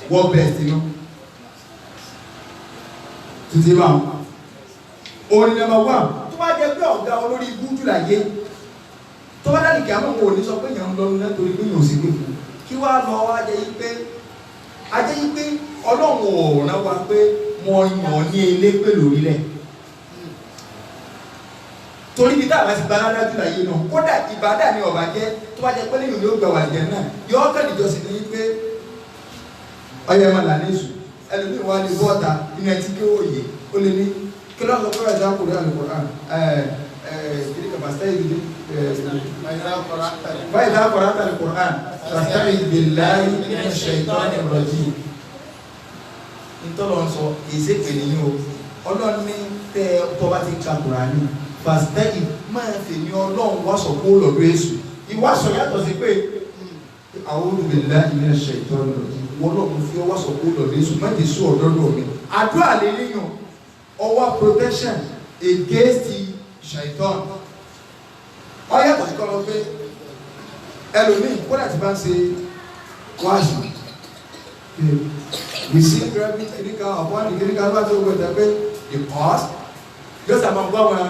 world best inú títí bá òun ni number 1 tó bá jẹ́ pé ọ̀gá olórí ibú jùláyé tó bá dálì kí a mọ̀ wò ní sọ pé èèyàn ń lọ nílẹ̀ torí pé yóò sì gbé fún kí wá lọ ajẹ́ yí pé ọlọ́run ọ̀ràn wa pé mo yàn ní ilé pé lórílẹ̀ torí bí táà bá ti bára dájú láyé náà kódà ìbádà ní ọ̀bà jẹ́ tó bá jẹ́ pé lẹ́yìn ní ó gbà wà jẹ́ náà yọ ọ́kẹ́ ìjọsìn ní pé ọyẹ ẹmọ là ní èṣù ẹlòmíì wà ní bọ́ọ̀tà nínú ẹtí kí ó yè ó lè ní kí lọ́sọ̀ pé ẹ̀dá kò rí àlùkò kiri kapasita yi وإذا قرأت القرآن فاستعذ بالله من الشيطان الرجيم ntọ́lọ́ sọ èsè pènìyàn o ọlọ́run ní tẹ tọ́ba ti ka Kùránì fàsitẹ́yì máa fi ní ọlọ́run wàṣọ kó lọ́dọ̀ èṣù ìwàṣọ yàtọ̀ sí pé a'udhu billahi minash shaitani rajim wọ́lọ́run fi wàṣọ kó lọ́dọ̀ èṣù má ti sún ọ̀dọ́dọ̀ mi àdúrà lè níyàn ọwọ́ protection against shaitan ọyàtọ̀ sí kọ́ lọ pé ẹlòmíì kódà ti bá ń ṣe wáṣọ we see gravity kìnìkan ọ̀pọ̀ ní kìnìkan ló bá tó gbẹ̀dẹ̀ pé the cost yóò sàmà gbọ́ wọn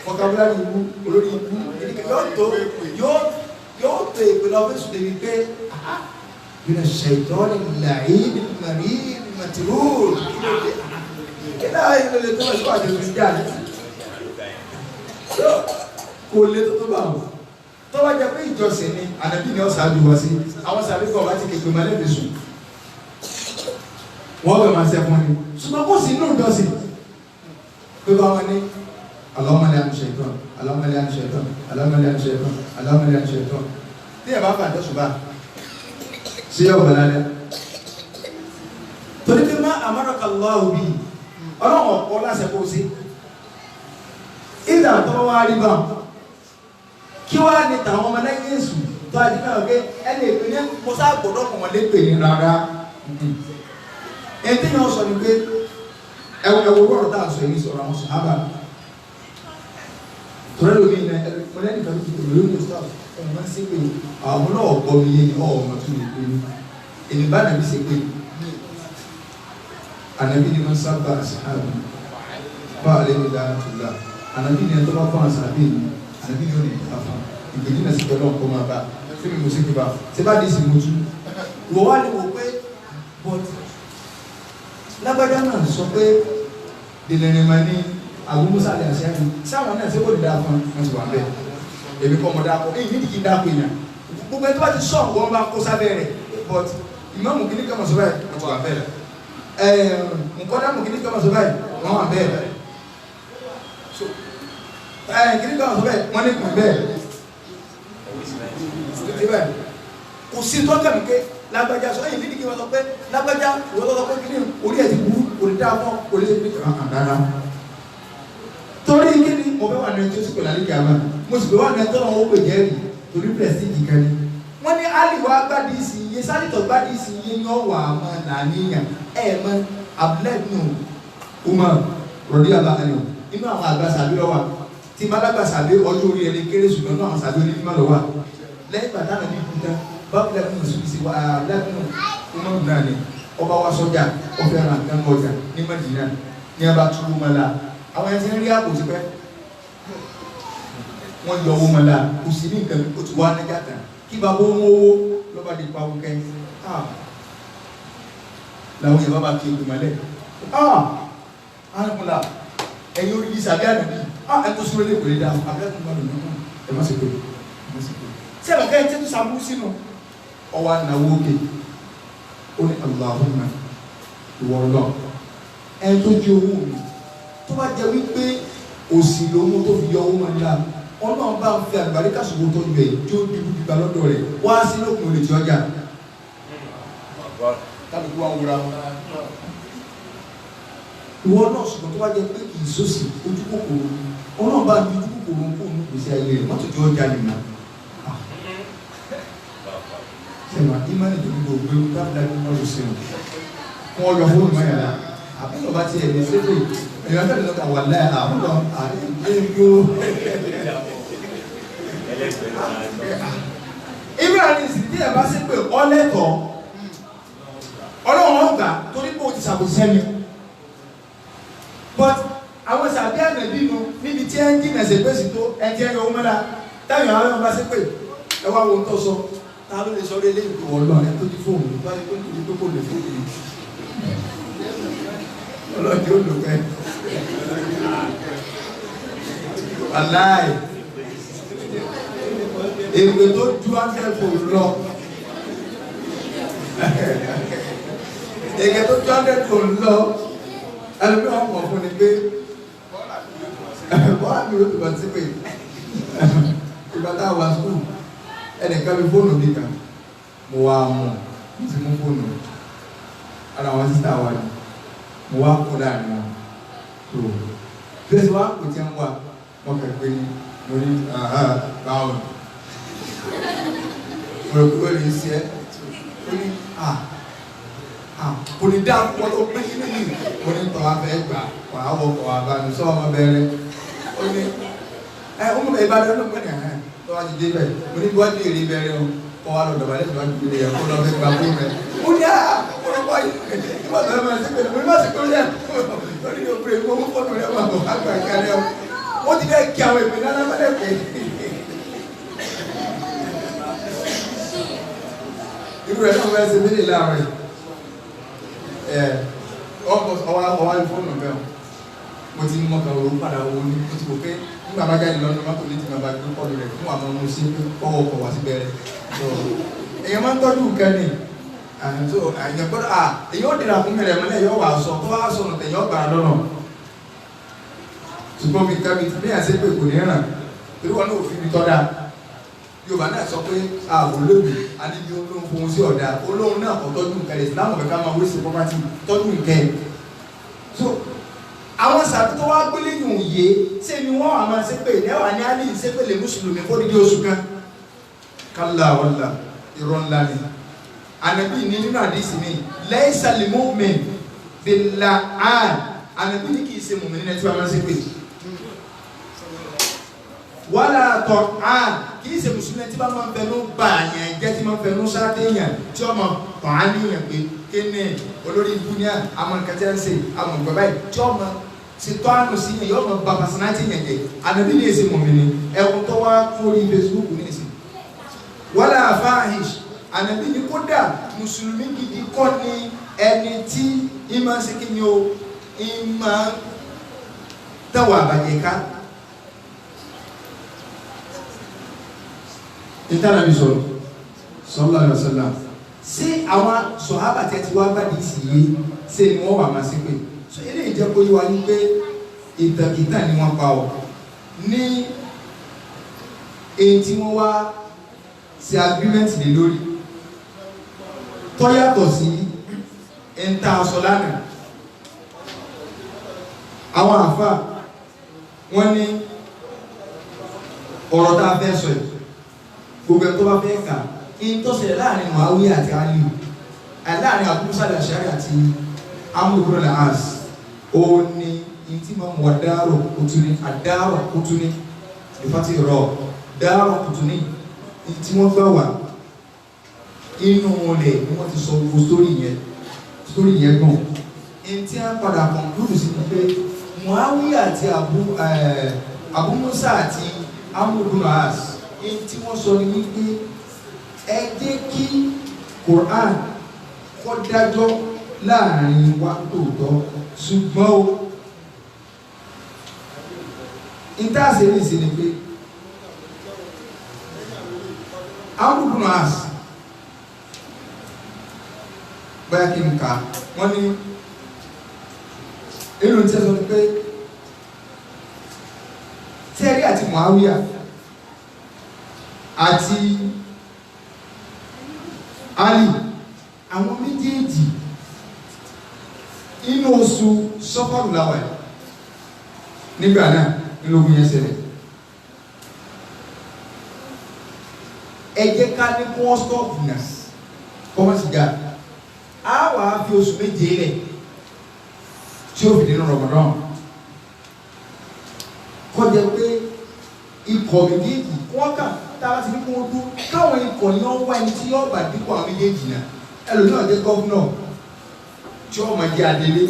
vocabulary ìwú olórí ìwú kìnìkan yóò tó ìpínlẹ̀ ọ́fíìsì débi pé yóò ṣètò ní làyín màrí màtìrúù kí náà yóò lè tó ẹ̀ṣọ́ àti ìrìn jáde kò lè tó bá wọn tó bá jẹ́ pé ìjọsìn ni ànàbí ni ó ṣáájú wá sí àwọn sàbíkọ̀ láti kékeré malẹ́bí sùn wọ́n bẹ̀ máa sẹ́kún ni ṣùgbọ́n kó sí inú ìjọsìn pé bá wọn ní Allahumma la shaytan Allahumma la shaytan Allahumma la shaytan Allahumma la shaytan tí ẹ̀ bá fà jọ́sùn bá sí yọ̀ bẹ̀rẹ̀ lẹ́ torí pé má amaraka Allahu bí ọlọ́wọ́ ọ̀pọ̀ láṣẹ kó sí ìdá tó wá rí bá kí wá ní tàwọn ọmọ lẹ́yìn èsù tó àdínà pé ẹni èpè ní mọ́sá gbọ́dọ̀ kọ̀ wọ́n lé pè ní rárá ẹtí yẹn sọ ni pé ẹwọ wọ́rọ̀ tá a sọ yìí sọ̀rọ̀ àwọn sàhábà tọ́lá lómi iná ẹlẹ́ni kan tó lórí ní ọ̀sán ọ̀hún máa ń ṣe pé àwọn náà gbọ́ mi yé ni ọ̀hún tó lè pè ní èmi bá nàbí ṣe pé ànàbí ni wọ́n sábà sàhábà bá a lè ní dáa tó dáa ànàbí ni ẹtọ́ bá fún àṣàbí ni ànàbí ni ó lè dá fún ìgbèjì náà sì pẹ̀lú ọ̀pọ̀ máa bá fún mi mo sì kí bá ṣe bá dé sí mo tú wọ́n wá ní wò pé bọ́ọ̀tì lágbájá náà sọ pé dènèrè máa ní àgúnmúsá àti àṣẹ àti sáwọn náà tí ó lè dáa fún wọn ti wà bẹ́ẹ̀ èmi kọ́ mọ̀ dáa kọ́ èyí nídìí kí n dáa pé yàn gbogbo ẹni tó bá ti sọ wọn bá kó sábẹ́ rẹ̀ but ìmáàmù kìíní kan mọ̀ sọ báyìí wọn ti wà bẹ́ẹ̀ nkọ́dámù kìíní kan mọ̀ sọ báyìí wọn wà bẹ́ẹ̀ kìíní kan mọ̀ sọ báyìí wọn ní kùn bẹ́ẹ̀ kò sí tó tẹ̀mù ké lágbájá sọ èyí nídìí kí wọ́n sọ pé lágbájá ìwọ́n tó sọ pé kíní orí ẹ̀ ti burú kò ní dáa fún kò ní ṣe ní rárá torí kíní mo fẹ́ wà ní ẹni tó sì pè lálẹ́ kí a máa mo sì pè wà ní ẹni tó náà ó pè jẹ́rìí torí prestige kan ní. wọ́n ní aliwa gbádìí sí iye sálítọ̀ gbádìí sí iye ní ọ̀wà àmọ́ nàníyàn mọ abúlẹ́dùn umar rọ̀dí aláàánú inú àwọn àgbàsàbí lọ́wọ́ tí málágbàsàbí ọjọ́ orí ẹni kéré ṣùgbọ́n náà àwọn sàbí onímọ̀ lọ́wọ́ lẹ́yìn pàtàkì ní ìpínlẹ̀ bábílẹ̀ fún ìsúkìsí wà lẹ́kùn ọmọ náà ni ọba wa sọ́jà ọfẹ́ ara nǹkan ọjà ní Mẹ́dínà ní abá túbú mọ́lá àwọn ẹni tí ń rí àpò ti pẹ́ wọ́n yọ owó mọ́lá kò sí ní nǹkan ó ti wá níjà tán kí bàbá owó lọ́ba di pa òkè làwọn yẹn bá bá kí egbè mọ́lẹ̀ àrùnmùlà ẹ̀yin orí yìí sàbí àdàbí ẹ̀ tó súnmọ́ lè pèlè dá abẹ́kùn bá lòdì ẹ̀ má sì pé tí ẹ̀rọ kẹ́yìn tí tó sàmú sínú ọwọ́ ànáwó òkè ó ní Allahumma ìwọ lọ ẹni tó jẹ owó mi tó bá jẹ wípé òsì lòun tó fi yọ owó máa ń dá ọlọ́run bá ń fi àgbàríkà ṣòwò tó yọ èyí tí ó dìbò gbígbà lọ́dọ̀ rẹ̀ wá sí lókun olè tí ọjà kálukú wa ń wúra wọn ìwọ náà ṣùgbọ́n tó wá jẹ́ pé kì í sósì ojú kòkòrò ọlọ́run bá ju ojú kòkòrò ń kó òun pèsè ayé rẹ̀ mọ́tò jọ ọjà nìyà sẹ́wà ìmọ̀lẹ̀ tó gbogbo ògbé dáadáa ní ọdún sẹ́wọ̀n fún ọyọ fóònù mọ́ yàrá àbúrò bá ti ẹ̀mí sẹ́fẹ̀ èèyàn fẹ́ẹ̀ lọ́kà wà láyà àbúrò àdéhùn ìmọ̀lẹ̀ sì tí ẹ̀ bá sí pé ọlẹ́tọ̀ ọlọ́run ọgbà torí pé o ti ṣàkóso ẹni but àwọn sàbí ànàbí nu níbi tí ẹ ń jìnà sí pé sì tó ẹ jẹ́ ẹyọ mẹ́la táyọ̀ àwọn ọmọ bá sí pé ẹ wá wo ń tọ́ sọ ta ló lè sọ orí eléyìí tó wọ́n lọ ẹ tó di fóònù tó yẹ kó tó di pé kò lè fóònù yìí ọlọ́dún ó lò pẹ́ aláì èpè tó ju ángẹ́fò lọ èpè tó ju ángẹ́fò lọ ẹlòmí wọn mọ̀ fún ni pé bọ́ọ̀lù mi ò tó bá sí pé ìgbà tá a wà skul ẹnìkan bí fóònù bí kan mo wá mọ̀ mo ti mú fóònù ara wọn sísá wa ni mo wá kó láàrin wọn tó bẹ́ẹ̀ wá kò tí ń wà wọ́n kẹ́ pé ní mo ní báwo mo rò pé ó lè ṣe é ó ní kò ní dá wọ́n tó pín ní yìí mo ní tọ́ afẹ́ gbà wà á wọkọ̀ àbánu sọ ọmọ bẹ̀rẹ̀ ó ní ọmọ bẹ̀rẹ̀ ìbàdàn ló pín ní ẹ̀hán tó wá ti dé bẹ̀ mo ní bí wọ́n ti rí bẹ̀rẹ̀ o kọ́ wa lọ dọ̀bálẹ̀ tó wá ti dé yẹ kó lọ fẹ́ gbà fún rẹ̀ ó ní ọ̀pọ̀lọpọ̀ yìí wọ́n tẹ̀lé máa ṣe pé mo ní má ṣe pé ó yẹ lórí ní òpèrè mo mú fọ́nù rẹ̀ wà bọ̀ àgbà ìkàlẹ̀ o wọ́n ti fẹ́ kí àwọn ìpínlẹ̀ alábẹ́lẹ̀ pé irú rẹ̀ náà fẹ́ ṣe mílì láàrin ọwọ́ fóònù bẹ́ẹ̀ mo ti mọ kan òun padà owó ní mo ti kò pé nígbà bá jáde lọ́nà má kò ní ti máa bá gbé kọ́ọ̀lù rẹ̀ fún àwọn ọmọ sí pé kọ́wọ́ ọkọ̀ wá sí bẹ̀rẹ̀ èèyàn máa ń tọ́jú nǹkan ni àyàn gbọ́dọ̀ èyí ó dìrà fún mẹ́rẹ̀ mọ́lẹ̀ yóò wà sọ tó wá sọ̀nà tẹ̀yìn ọgbà lọ́nà ṣùgbọ́n mi ká mi ti bí àṣẹ pé kò ní ràn torí wọn náà fi mi tọ́ da Yorùbá náà sọ pé olóògbé aníbi olóhùn fún sí ọ̀dà olóhùn náà kò tọ́jú nǹkan rẹ̀ síláàmù kẹ́kẹ́ máa wé sí pọ́pátì tọ́jú nǹkan so àwọn sàbí tó wá gbélé yùn yé ṣé ni wọ́n wà máa ṣe pé ìnáwó ní alẹ́ ìṣẹ́pẹ̀ lè mùsùlùmí fún dídí oṣù kan kálá wàlá irọ́ ńlá ni anabi ní nínú àdìsí ni laysa lil mu'min bil-la'an anabi ní kì í ṣe mùmí nínú ẹtí wàá máa ṣe pé wàlá ta'an kì í ṣe mùsùlùmí tí bá máa ń fẹnu bá yẹn jẹ́ tí máa ń fẹnu sáté yẹn tí ọmọ tàn á níyàn pé kéne olórí ibú ní àmọ́ nǹkan tí a ń ṣe àmọ́ nǹkan báyìí tí ọmọ ti tọ́ àánú sí yẹn yọmọ bá pàṣẹnáàtì yẹn jẹ anabi ní èsì mùmí ni ẹ̀wọ̀n tó wá kórìí Facebook ní èsì wàlá fahish anabi ní kódà mùsùlùmí gidi kọ́ ni ẹni tí ìmọ̀ ṣe kí ni o ìmọ̀ tẹ̀wọ̀ àbàjẹ́ ká. ìtànàbí sọ̀rọ̀ sallallahu alaihi wasallam sí àwọn sọ̀hábà tí ẹ ti wá gbàdí sí yé ṣé ni wọ́n wà máa ṣe pé so ilé ìjẹ́ kó yí wa ní pé ìtàn ni wọ́n pa ọ́ ní èyí tí wọ́n wá ṣe agreement lé lórí tó yàtọ̀ sí ẹ̀ńtà aṣọ lánàá àwọn àfà wọ́n ní ọ̀rọ̀ tá a fẹ́ sọ yìí gbogbo ẹ̀ tó bá fẹ́ kà in tó ṣẹlẹ̀ láàrin Muawiya àti Ali láàrin Abu Musa al-Ash'ari àti Amr ibn al-As ó ní in tí máa mú wa Daro Qutni Ad-Daro Qutni ìfàtí rọ Daro Qutni tí wọ́n gbà wá inú rẹ̀ ni wọ́n ti sọ gbogbo sórí yẹn gan in tí a padà conclude sí ni pé Muawiya àti Abu Musa àti Amr ibn al-As in tí wọ́n sọ ní wípé ẹ jẹ́ kí Quran kó dájọ́ láàrin wa tòótọ́ ṣùgbọ́n o ìtàṣe ní ìsinmi pé Amr ibn al-As báyà kí n kà wọ́n ní inú tí a sọ pé tẹ́rí àti Muawiya àti Ali àwọn méjèèjì inú oṣù sọ́kọ̀rù láwà ẹ̀ nígbà náà nílògùn yẹn ṣẹlẹ̀ ẹ jẹ́ ká ní kí wọ́n stop nas kọ́mọ́ sìgá á wà á fi oṣù méje lẹ̀ tí ó fi dínú Ramadan kọjá pé ikọ̀ méjèèjì wọ́n kà táwa ti ní kí wọ́n dún káwọn ikọ̀ yẹn wá ẹni tí yóò bá dípò àwọn méjèèjì náà ẹlòmíràn jẹ́ gọ́fúnà tí wọ́n máa jẹ́ adélé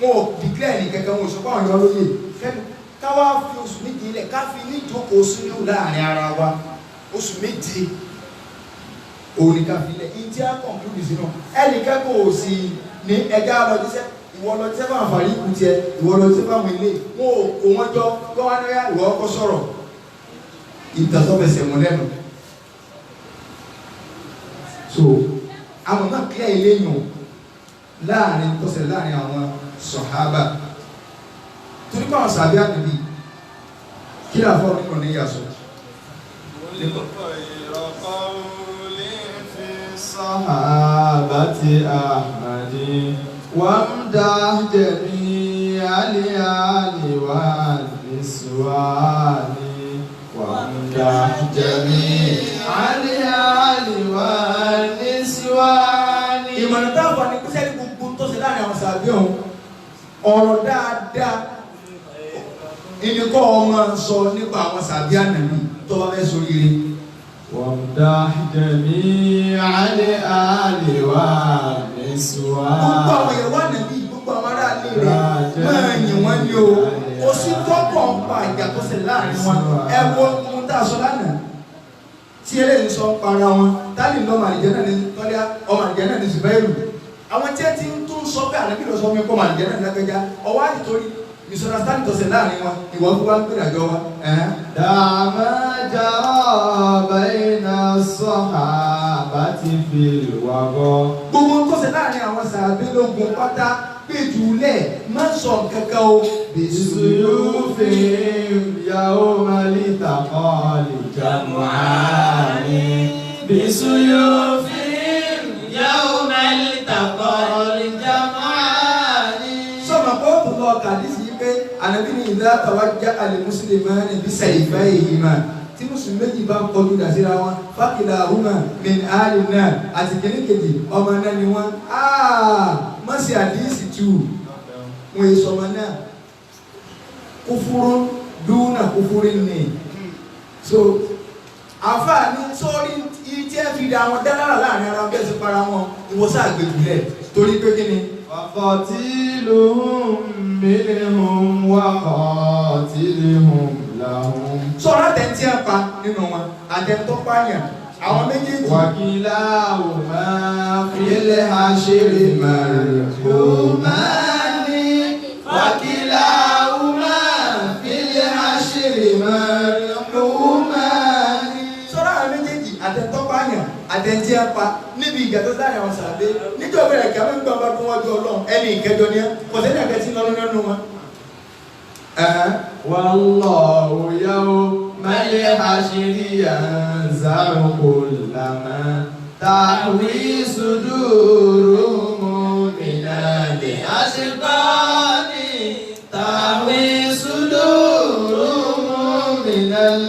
wọn ò dìklẹ́ ní kankan wọn ò sọ pé àwọn yọ lóye fẹ́mi káwá fi oṣù méje lẹ̀ ká fi ní ìjókòó sínú láàrin ara wa oṣù méje òun ni ká fi lẹ̀ ìdí á kọ̀ǹkúrú sínú ẹnì kẹ́kọ̀ọ́ òsì ní ẹja lọ́jíṣẹ́ ìwọ lọ́jíṣẹ́ fún àǹfààní ikú tiẹ̀ ìwọ lọ́jíṣẹ́ fún àwọn ilé wọn ò kó wọn jọ lọ́wọ́ ní ìwọ ọkọ sọ̀rọ̀ ìtàsọ́fẹsẹ̀ mọ́ lẹ́nu so àwọn náà kílẹ̀ ilé yàn láàrin tọ́sẹ̀ láàrin àwọn sọ̀hábà torí pé àwọn sàbí àdìbí kí ni àfọ́ nínú ní yàsọ. Sahabati Ahmadi wamdah jami'al ali wa niswani wamdah jami'al ali wa niswani. Ìmọ̀ràn táwọn àni kúṣẹ́ ní gbogbo tó ṣe láàrin àwọn sàbí ọ̀hún ọ̀rọ̀ dáadáa ìníkọ́ ọmọ sọ nípa àwọn sàbí ànàbí tó bá fẹ́ sórí rẹ̀. وامدح جميع الآل والنسوان. Gbogbo àwọn ìyàwó ànàbí gbogbo àwọn ará ilé rẹ̀ máa yìn wọ́n ní o. Kò sí tọ́pọ̀ ń pa ìjà tó ṣe láàrin wọn. Ẹ wo ohun tá a sọ lánàá. Tí eléyìí sọ ń para wọn, Tálí ní ọmọ àlìjẹ́ náà ní Tọ́lá, ọmọ àlìjẹ́ náà ní Zubairu. Àwọn tí ẹ ti ń tún sọ pé ànábì lọ sọ fún mi kọ́ ọmọ àlìjẹ́ náà ní lágbẹ́já. Ọwọ́ àdìtorí misunderstanding tó ṣe láàrin wọn, ìwọ fún wa ń gbé àjọ wa. Dàmá jara bayna sahabati fil wago. Gbogbo tó ṣe láàrin àwọn sàbí lógun pátá péjúlẹ̀ má sọ kankan o. Bisuyufihim yawmal taqal jam'ani. Bisuyufihim yawmal taqal jam'ani. Sọ́mà kó tó lọ kàdísì yìí pé ànábì ní idha tawajjaha al-muslimani bisayfayhima tí mùsùlùmí méjì bá ń kọjú dà síra wọn fakilahuma min ahli an-nar àti kìnnìkejì ọmọ náà ni wọn má ṣe àdísì tù wọn èso ọmọ náà kúfúrú dúnà kúfúrú ni so àǹfààní sórí ìjẹ́ fi da àwọn dálára láàrin ara bẹ́ẹ̀ sí para wọn ìwọ́sà àgbèjùlẹ̀ torí pé kí ni. Waqatiluhum minhum wa qatilhum lahum. Sọ̀rọ̀ àtẹ̀ntì àpá nínú wọn àtẹ̀ntọ́ pààyàn àwọn méjèèjì. Wakilahuma fil hashri marhumani. Wakilahuma fil hashri marhumani. Sọ̀rọ̀ àwọn méjèèjì àtẹ̀ntọ́ pààyàn àtẹ̀ntì àpá níbi ìgbàdó láàrin àwọn sàbẹ̀ níjọ́ bẹ̀rẹ̀ kí a máa ń gbọ́ bá tó wájú Ọlọ́run ẹni ìkẹjọ ni kò sẹ́ni àkẹ́tì lọ́nà nínú wọn. Wallahu yawmal hashri yanza'u kullama tahwi suduruhum minal ashqani. Tahwi suduruhum minal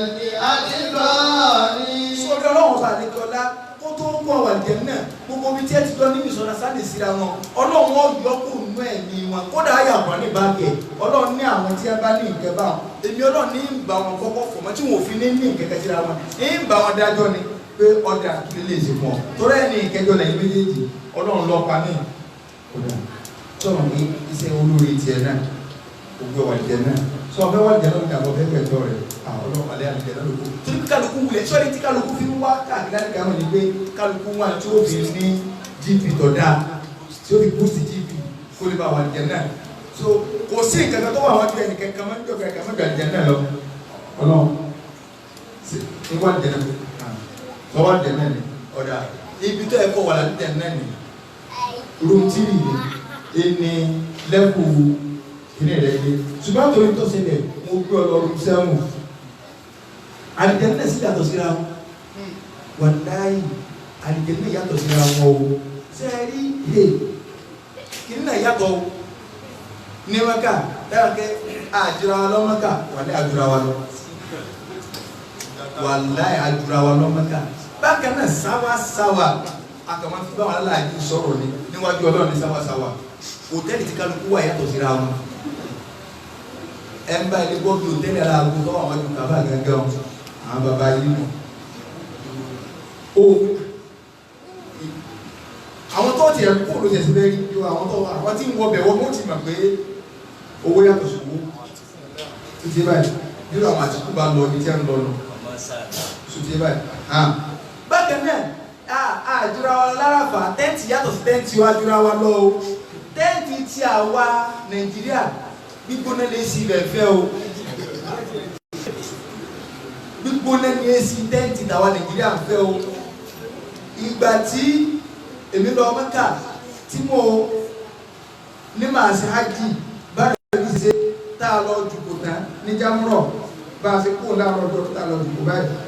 ashqani. Sọ́dọ̀ Ọlọ́run bá ní kọ́lá kó tó ń bọ̀ wà jẹ́ náà gbogbo bí tí ẹ ti lọ níbi ìsọ̀rọ̀ sáde síra wọn Ọlọ́run wọn yọ kó nú ẹ̀mí wọn kódà ayàbọ̀ ní báàgẹ̀ Ọlọ́run ní àwọn tí ẹ bá ní ìkẹ́ bá wọn èmi Ọlọ́run ní ìgbà wọn kọ́kọ́ fọ̀mọ́ tí wọn ò fi ní ìkẹ́kẹ́ síra wọn ní ìgbà wọn dájọ́ ni pé ọjà kí lè ṣe fún ọ torí ẹni ìkẹjọ lẹ́yìn méjèèjì Ọlọ́run lọ pa ní kódà sọ̀rọ̀ ní iṣẹ́ olórí tiẹ̀ náà gbogbo wà jẹ náà sọ fẹ́ wà jẹ náà ní àbọ̀ fẹ́ pẹ̀tọ́ rẹ̀ Ọlọ́run alẹ́ àlejò náà lóko torí kálukú wulẹ̀ sọ́ọ́ni tí kálukú fi ń wá káàkiri láti kàwọn ní pé kálukú wà tí ó fi ní GP tọ̀dá tí ó fi boost GP kó lè bá wà jẹ náà so kò sí nǹkan tó wà wọ́n ju ẹnìkan kan máa ń jọ̀gà kan máa ń jẹ náà lọ Ọlọ́run ní wà jẹ náà sọ wà jẹ náà ni ọ̀dà ibi tó ẹ̀kọ́ wà láti jẹ náà ni room 3 ni ẹni lẹ́kù kíní rẹ̀ gbé ṣùgbọ́n torí tó ṣe lẹ̀ mo gbé ọlọ́run sẹ́wọ̀n àdìjẹ́ náà sì yàtọ̀ síra wọn wàláyé àdìjẹ́ náà yàtọ̀ síra wọn o sẹ́ẹ̀rí he kíní náà yàtọ̀ o ní Mẹ́kà dára pé àjùra wa lọ Mẹ́kà wàlẹ́ àjùra wa lọ wàlẹ́ àjùra wa lọ Mẹ́kà bákan náà sáwásáwá àkàmọ́ fi bá wọn aláàjì sọ̀rọ̀ ní níwájú Ọlọ́run ní sáwásáwá hòtẹ́ẹ̀lì tí kálukú wà yàtọ̀ síra wọn ẹ̀ ń bá ilé bọ́ọ̀lù hòtẹ́ẹ̀lì aláàgùn tó wà wọ́n ju kàbá gángan àwọn bàbá yìí nù àwọn tó ti ẹ̀kú ló tẹ̀sí lẹ́rí ju àwọn tí ń wọ bẹ̀ wọ́n ti mọ̀ pé owó yàtọ̀ sí owó títí báyìí nínú àwọn àtìkú bá lọ ní tí a ń lọ lọ títí báyìí bákan náà àjùra wa láràfà tẹ́ǹtì yàtọ̀ sí tẹ́ǹtì wa àjùra wa lọ o tẹ́ǹtì tí a wá Nàìjíríà gbígbóná lè sí ilẹ̀ fẹ́ o gbígbóná ní èsì tẹ́ǹtì tàwa Nàìjíríà fẹ́ o ìgbà tí èmi lọ Mẹ́kà tí mo ní màá ṣe hajj báyìí ní ṣe tá a lọ jùkò tán ní Jámúrọ̀ bá a ṣe kó láàárọ̀ ọjọ́ tá a lọ jùkò báyìí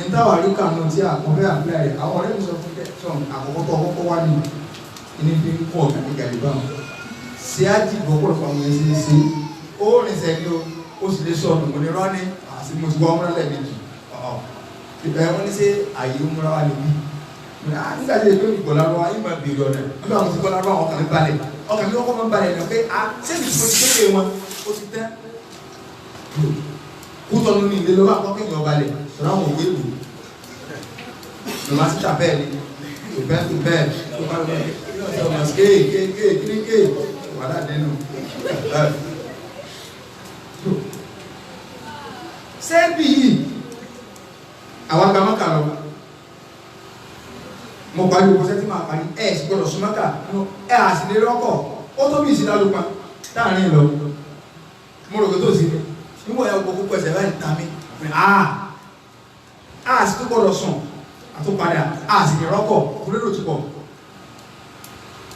ìtawà rí kànú tí a kọ́ fẹ́ àpẹẹrẹ rẹ̀ àwọn ọ̀rẹ́ mi sọ fún kẹ́sọ̀n àkọ́kọ́ tó ọkọ́ wá ní ilé fi ń pọ̀ kàní gàdìbà ṣe hajj gbọ́pọ̀lọpọ̀ àwọn ẹ̀ṣẹ̀ ṣe ó rìn sẹ́ni ó sì lè sọ ọ̀nà òní rọ́ọ̀nì àti mo ti gbọ́ ọmọ rẹ̀ lẹ́ẹ̀mejì ìbẹ̀rẹ̀ wọn ní ṣe àyè ó múra wá níbí nígbà tí èdè ìgbọ̀lá lọ́wọ́ ayé máa bèèrè ọ̀nà nígbà wọn ti gbọ́lá lọ́wọ́ ọkàn mi balẹ̀ ọkàn mi kọ́kọ́ máa balẹ̀ lọ pé sẹ́ni tí mo ti kéde wọn ó ti tẹ́ kútọ́ nínú ilé lọ́wọ́ àkọ́kọ́ èèyàn balẹ̀ sọ̀rọ̀ àwọn òwe lò lọ́mọ síta bẹ́ẹ̀ ni tó bẹ́ẹ̀ tó bẹ́ẹ̀ tó bá lọ́wọ́ ọmọ kéèké wàhálà nínú sẹ́ẹ̀bì yìí àwọn agbámọ́kà lọ mo parí owó sẹ́tí máa parí ẹ̀ sì gbọ́dọ̀ súnmọ́kà ẹ̀ àsìlè lọ́kọ̀ ó tó bí ìsìlá ló pa táàrin lọ mo rò pé tó sí mi níwọ̀n ẹ̀ gbogbo pẹ̀sẹ̀ láì ta mi sì tó gbọ́dọ̀ sùn àtúpadà àsìlè lọ́kọ̀ òfurufú ti pọ̀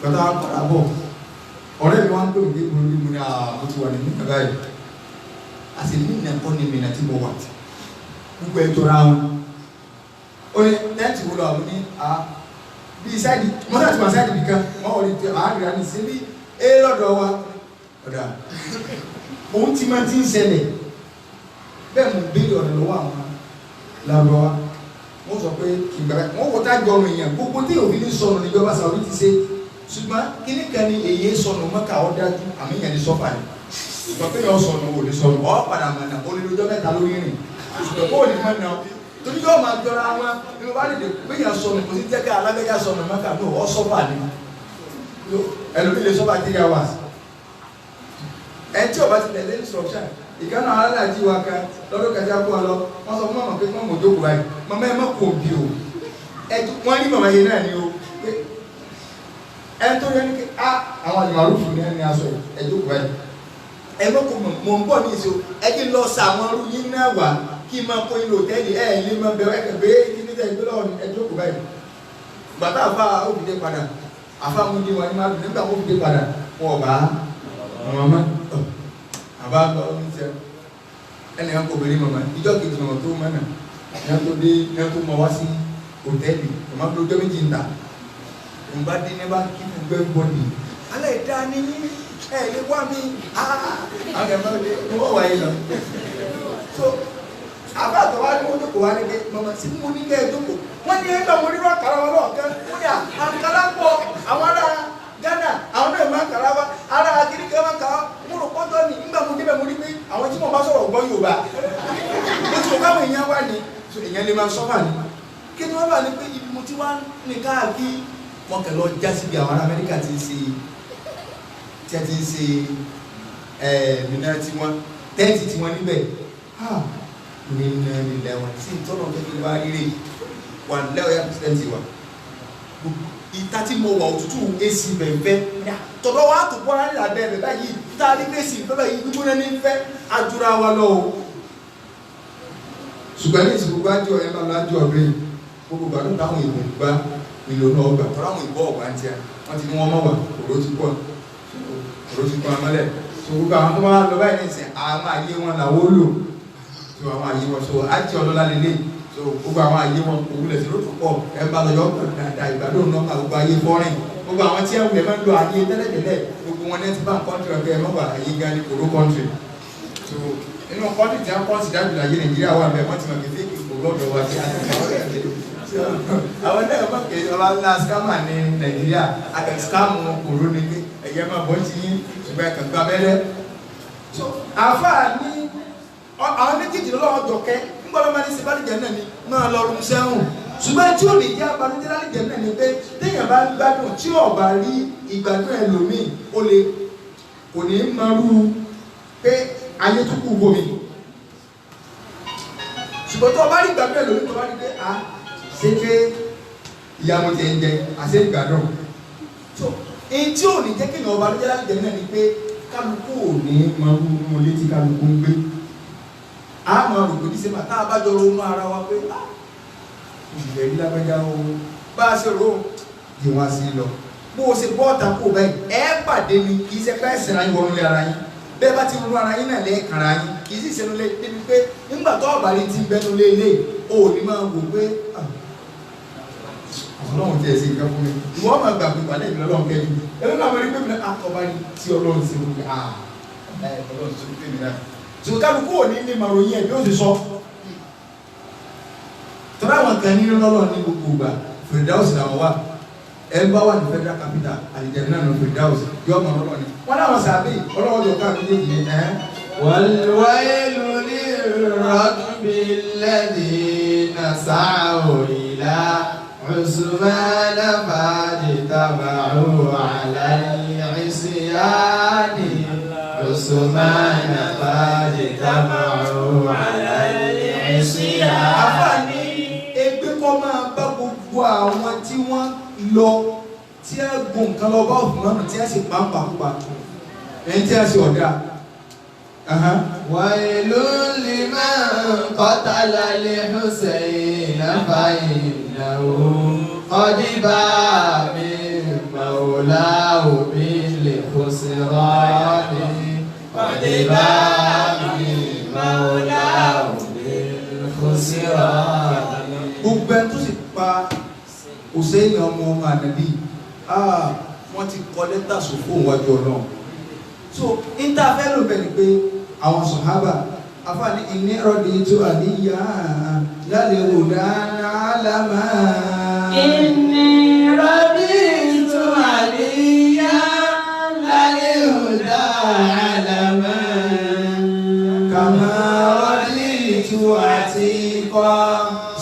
gbọ́dọ̀ padà bọ̀ ọ̀rẹ́ mi wá ń pè mí mo ní mo ti wà ní nígbà báyìí àti ní ìnàkọ́ ni mìíràn tí mo wà gbogbo ẹ̀ jọra wọn ó ní tẹ́ǹtì wo lọ àwọn ní bí sáìdì mọ́tà tí wọ́n sáìdì nìkan wọ́n wọ́n ní àárín àní sí bí lọ́dọ̀ wa ọ̀dà òun ti máa ti ń ṣẹlẹ̀ bẹ́ẹ̀ mo béèrè ọ̀nà lọ́wọ́ àwọn làbọ̀ wa wọ́n sọ pé ìgbàlá wọ́n wọ́n tá gbọ́rùn èèyàn gbogbo tí òfin ní sọnù níjọba Saudi ti ṣe ṣùgbọ́n kíní kan ní èyí sọnù Mẹ́kà ó dájú àmì yẹn ní sọ́fà ni ṣùgbọ́n pé yọ sọnù ò ní sọnù ọ́ padà mọ̀ náà ó lè lójọ́ mẹ́ta lórí rìn ṣùgbọ́n kó o ní mọ̀ náà torí yóò máa jọra wọn ní wọ́n bá lè gbéyàn sọnù kò sí jẹ́ ká alágbèjà sọnù Mẹ́kà ní ọ̀ sọ́fà ni ẹlòmí lè sọ́fà 3 hours ẹ̀ tí ọba ti tẹ̀lé instruction ìkànnà aláàjì wa kan lọ́dún kẹjá kó ọ lọ wọ́n sọ fún mọ̀mọ́ pé mọ̀mọ́ jókòó báyìí mọ̀mọ́ ẹ má kó o bí o wọ́n ní mọ̀mọ́ yẹn náà ni o pé ẹ tó yẹ ní àwọn àjùmọ̀rú fún ní ẹni aṣọ ẹ jókòó báyìí ẹ má kó mọ̀ ń bọ̀ ní ìṣó ẹ kí n lọ sa àwọn ọrú yín náà wá kí n máa kó yín lò tẹ́lẹ̀ ẹ lè máa bẹ̀rẹ̀ ẹ kẹ̀gbẹ́ kí ní tẹ̀lé lọ́wọ́ ẹ jókòó báyìí bàtà àfa òfìdé padà àfa mú ní wọn ní má dùn nígbà òfìdé padà wọn ọba ọmọ àbá lọ ní sẹ ẹnì kan kò bèrè mọ̀mọ́ ìjọ kejì mọ̀mọ́ tó mọ̀nà ní tó dé ní tó mọ̀ wá sí hòtẹ́ẹ̀lì mọ̀mọ́ tó jọ́ méjì ń ta òun bá dé ní bá kí ní gbẹ́ ń bọ̀ ní alẹ́ ìdá ní ẹ̀ lè wá mi àwọn ẹ̀mọ́ lè wọ́n wáyé lọ. so àbá àtọwá ní wọ́n jókòó wá ní pé mọ̀mọ́ sí mú ní kẹ́ ẹ̀ jókòó wọ́n ní ẹgbẹ́ mo nínú àkàrà wọn lọ́ọ̀kan wọ́n ní àkàrà pọ̀ àwọn ará Ghana àwọn náà máa ń kàrà wá ará akíníkà máa ń kàrà mo rò pọ́tọ́ ní nígbà mo débẹ̀ mo rí pé àwọn tí mo bá sọ̀rọ̀ gbọ́ Yorùbá mo ti mọ̀ káwọn èèyàn wà ní èèyàn lè máa sọ́fà ní kí ni wọ́n bá ní pé ibi mo ti wá ní káàkiri wọn kẹ̀ lọ já síbi àwọn ará Amẹ́ríkà ti ń ṣe tí a ti ń ṣe nínú tí wọ́n tẹ́ǹtì tí wọ́n níbẹ̀ nínú ilẹ̀ wọn sí ìtọ́nà tó fi wá rírè wà lẹ́wọ̀ yá tẹ́ǹtì wa ìta tí mo wà òtútù AC bẹ̀ẹ̀fẹ́ tọ̀dọ̀ wa tó bọ́ra nílà bẹ́ẹ̀ báyìí tá a rí AC bẹ́ẹ̀ yìí gbígbóná ní fẹ́ ajúra wa lọ o. ṣùgbọ́n ní ìsìnkú bá jọ ẹ máa lọ ájọ ọ̀rẹ́ gbogbo gbàdúrà táwọn ìbò gbá ìlò náà gbà tọ́ra àwọn ìbọ̀ ọ̀gbà ń tíya wọ́n ti ní wọ́n mọ̀ wà òró ti pọ̀ amálẹ̀ so gbogbo àwọn tó bá lọ báyìí ní ìsìn àwọn àyè wọn làwọn ó lò so àwọn àyè wọn so ájì ọlọ́lá lélẹ̀ so gbogbo àwọn àyè wọn òwúlẹ̀ sí lóòótọ́ pọ̀ ẹ bá lọ yọ dáadáa ìgbàdùn náà gbogbo ayé fọ́rin gbogbo àwọn tí ẹ̀wù ẹ̀ máa ń lo àyè tẹ́lẹ̀tẹ́lẹ̀ gbogbo wọn náà ti bá kọ́ńtì ọ̀kẹ́ ẹ̀ mọ́gbà ayé gan ní kòró kọ́ńtì so inú kọ́ńtì tí wọ́n kọ́ńtì dájú láyé Nàìjíríà wà bẹ́ẹ̀ wọ́n ti mọ̀ kéfé kòró ọ̀dọ̀ wa sí àwọn náà mọ̀ pé ọba ńlá scammer ní Nàìjíríà àkàtì scam kòró ní ẹ̀yẹ máa bọ́ ti yín ṣùgbọ́n ẹ̀kàn gba abẹ́rẹ́ so àfáà ní àwọn méjèèjì lọ́wọ́ jọ̀kẹ́ ńgbọ́dọ̀ máa ní sebálìjẹ́ náà ni máa lọ rún sẹ́wọ̀n ṣùgbọ́n tí ò ní jẹ́ abanújẹ́ lálìjẹ́ náà ni pé téèyàn bá ń gbádùn tí ò bá rí ìgbádùn ẹlòmíì ó lè kò ní máa rú pé ayé tó kú bomi ṣùgbọ́n tó o bá rí ìgbádùn ẹlòmíì tó bá rí pé a ṣe pé ìyàwó ti ń jẹ àṣẹ ìgbádùn so èyí tí ò ní jẹ́ kéèyàn abanújẹ́ lálìjẹ́ náà ni pé kálukú ò ní máa rú inú ilé tí kálukú ń gbé a máa rò pé ní sẹ́mà tá a bá jọ ronú ara wa pé ìṣẹ̀lẹ̀ yìí lágbájá o bá a ṣe rò ó yìí wá sí lọ bó o ṣe bọ́ ọ̀tà kó o báyìí ẹ pàdé ni kì í ṣe pé ẹ̀sìn ara yín wọnú lé ara yín bẹ́ẹ̀ bá ti ronú ara yín náà lẹ́ẹ̀kan ara yín kì í sì ṣe lólé débi pé nígbà tó ọ̀bà rí ti bẹnu lé ilé o ò ní máa wò pé ọlọ́run ti ẹ̀sìn nǹkan fún mi ìwọ́n máa gbà pé pàdé ìbílẹ̀ ọlọ́run kẹ́jú ẹ̀rọ náà wọlé pé mi náà ọba rí tí ọlọ́run ti wù mí ọlọ́run ti pè mí náà ṣùgbọ́n kálukú ò ní ní màròyìn ẹ̀ bí ó ti sọ tọ́lá àwọn kan ní lọ́lọ́ ní gbogbo ìgbà Firdaus làwọn wà ẹ bá wà ní federal capital àlìjẹ̀rẹ̀ náà ní Firdaus yọ ọmọ ọlọ́rọ̀ ni wọ́n láwọn sàbí ọlọ́wọ́ jọ káàkiri méjì ní ẹ́. والويل للركب الذين سعوا إلى عثمان فاجتمعوا على العصيان عثمان فاجتمعوا على العصيان. Kọ́ máa bá gbogbo àwọn tí wọ́n lọ tí ẹ gùn nǹkan lọ bá Usman tí ẹ sì pàǹpà púpà ẹni tí ẹ sì ọ̀dà. Wailun liman qatala al-Husayn fa innahu qad ba'a min mawlahu bil khusran qad ba'a min mawlahu bil khusran. Gbogbo ẹni tó sì pa Hussein ọmọ Ànábì wọ́n ti kọ lẹ́tà sófò wájú Ọlọ́run so interfẹ́ ló bẹ̀ ni pé àwọn sọ̀hábà afáàní ìní rọ̀dì tó àníyá lálẹ́ òdà àlámà. Ìní rọ̀dì tó àníyá lálẹ́ òdà àlámà. Kàmá rọ̀dì tó àti kọ́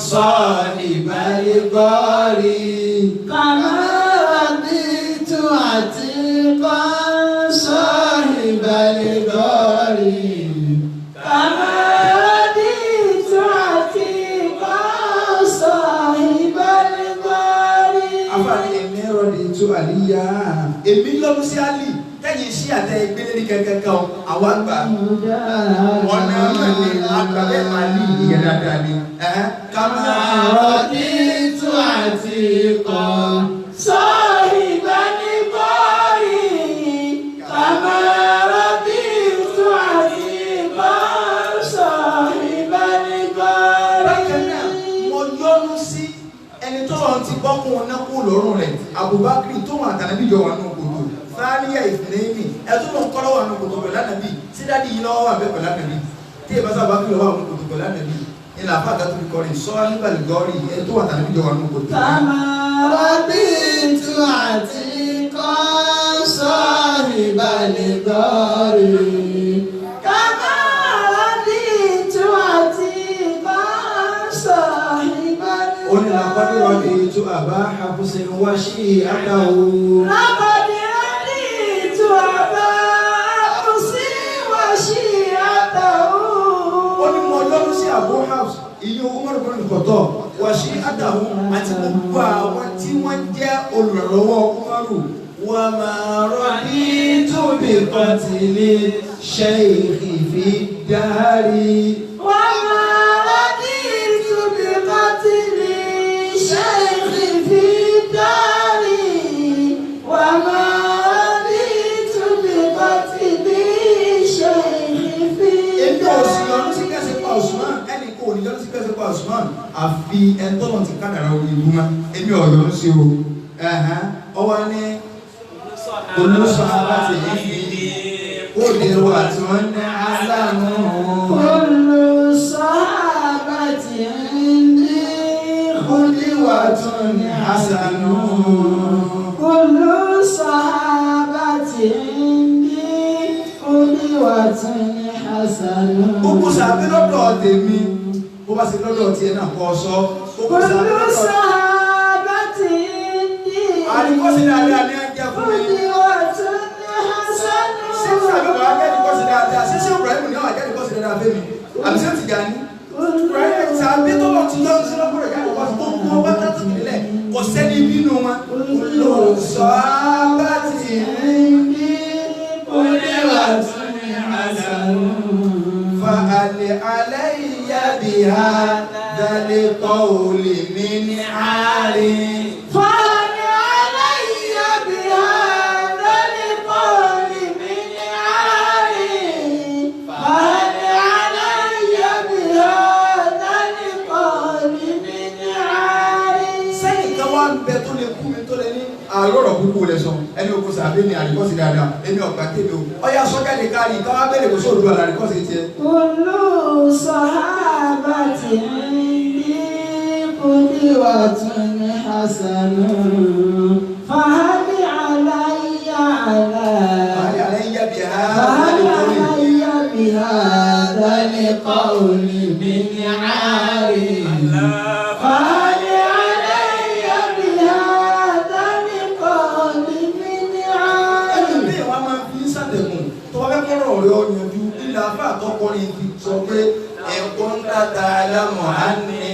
sọ́ọ̀nìbálẹ̀ gọ́ọ̀rì. Kàmá raditu àtíkọ́ sọ́ọ̀nìbálẹ̀ gọ́ọ̀rì. Kàmá raditu àtíkọ́ sọ́ọ̀nìbálẹ̀ gọ́ọ̀rì. Afáàní èmi rọ̀dì tó àníyá. Èmi lọ́dún sí Àlì tẹ́yìn sí àtẹ ìgbélé ní kẹ̀kẹ́ kan àwọn àgbà. Ọ̀nà ẹ̀mọ̀ ni àgbà bẹ́ẹ̀ máa ní ìyẹn dáadáa ni. Kàmá raditu àtíkọ́ sọ́ọ̀nìbálẹ̀ gọ́ọ̀rì. Kàmá raditu àtíkọ́ sọ́ọ̀nìbálẹ̀ gọ́ọ̀rì. Bákan náà, mo yọ́nú sí ẹni tó lọ ti bọ́kùn ọ̀nà kú lọ́rùn rẹ̀. Abubakar tó wọn àtàlẹ́bí jọ wà nù kòtò. Sáníyà ìfìlẹ́yìnì ẹ̀tún lọ kọ́ lọ́wọ́ nù kòtò pẹ̀lú ànàbí. Sídádì yìí lọ́wọ́ wà bẹ́ẹ̀ pẹ̀lú ànàbí. Tí ìbá sábà kí lọ́wọ́ àwọn kòtò pẹ̀lú ànàbí. Ilà àfáàgà tó fi kọrin sọ́ọ́nìbálẹ̀ gọ́ọ̀rì ẹ̀ tó wà àtàlẹ́bí jọ wà nù kòtò. Kàmá raditu àtíkọ́ sọ́ọ̀nìbálẹ̀ gọ́ọ̀rì. Kàmá raditu àtíkọ́ sọ́ọ̀nìbálẹ̀ gọ́ọ̀rì. Ó ní làkọ́dé rọ̀dì tó àbá àbúṣe wá sí àdáwò. Laqad raditu àbá àbúṣe wá sí àdáwò. Ó ní mo lọ́dún sí Abu Hafs ìyí Umar ibn Khattab wà sí àdáwò àti gbogbo àwọn tí wọ́n jẹ́ olùrànlọ́wọ́ Umaru. Wa ma raditu bi qatli shaykhi fi dari. Wa ma raditu bi qatli shaykhi fi dari. Wa ma raditu bi qatli shaykhi fi dari. Èmi ò sì lọ́dún sí kẹ́sì pa Usman ẹnì kò ní lọ́dún sí kẹ́sì pa Usman àfi ẹ̀ńtọ́nà ti kádàrá orí ìlú mọ́ èmi ò yọ̀ọ́ sí o ọwọ́ ní olùsọ aláti yìí ó lè wà tí wọ́n ní aláàmú. olùsọ aláti yìí ó lè wà tí wọ́n ní hasanu. olùsọ aláti yìí ó lè wà tí wọ́n ní hasanu. Gbogbo sàbí lọ́dọ̀ tèmi bó bá ṣe lọ́dọ̀ tiẹ̀ náà kọ́ sọ. olùsọ aláti yìí àríkọ́sí dáadáa ní ẹjẹ́ fún mi. Ṣé sàbí wàá jẹ́ àríkọ́sí dáadáa? Ṣé Ibrahim ní àwọn àjẹ́rìkọ́sí dáadáa fẹ́ mi? Àbí ṣé Tìjàní? Ibrahim sàbí tó lọ ti yọ sí lọ́kùnrin ìyá àríkọ́sí tó kún ọgbà láti ìpínlẹ̀ kò sẹ́ni bínú wọn. Olùsọ abáti ní oníwà tún ní àṣàlù. Fa'alẹ̀ alẹ́ ìyá bí ha dálé kọ́ òlì mi ní àárín. Àlọ́rọ̀ púpọ̀ lẹ sọ ẹni okùn sàbí ni àríkọ́sí dáadáa ẹni ọ̀gbà tèmi o ọya sọ́jà lè kárí káwá bẹ̀rẹ̀ kò sóòdù àríkọ́sí tiẹ̀. olùsọ àbàtì ní kúndíwà tún ní hasanu fàhálì aláyà bí ha dálẹ́kọ̀ òní bí ní àárín. Ọ̀yọ̀jú ilẹ̀ afá àtọ́kọrin ti sọ pé ẹ̀kọ́ ń dáta alámọ̀ á ní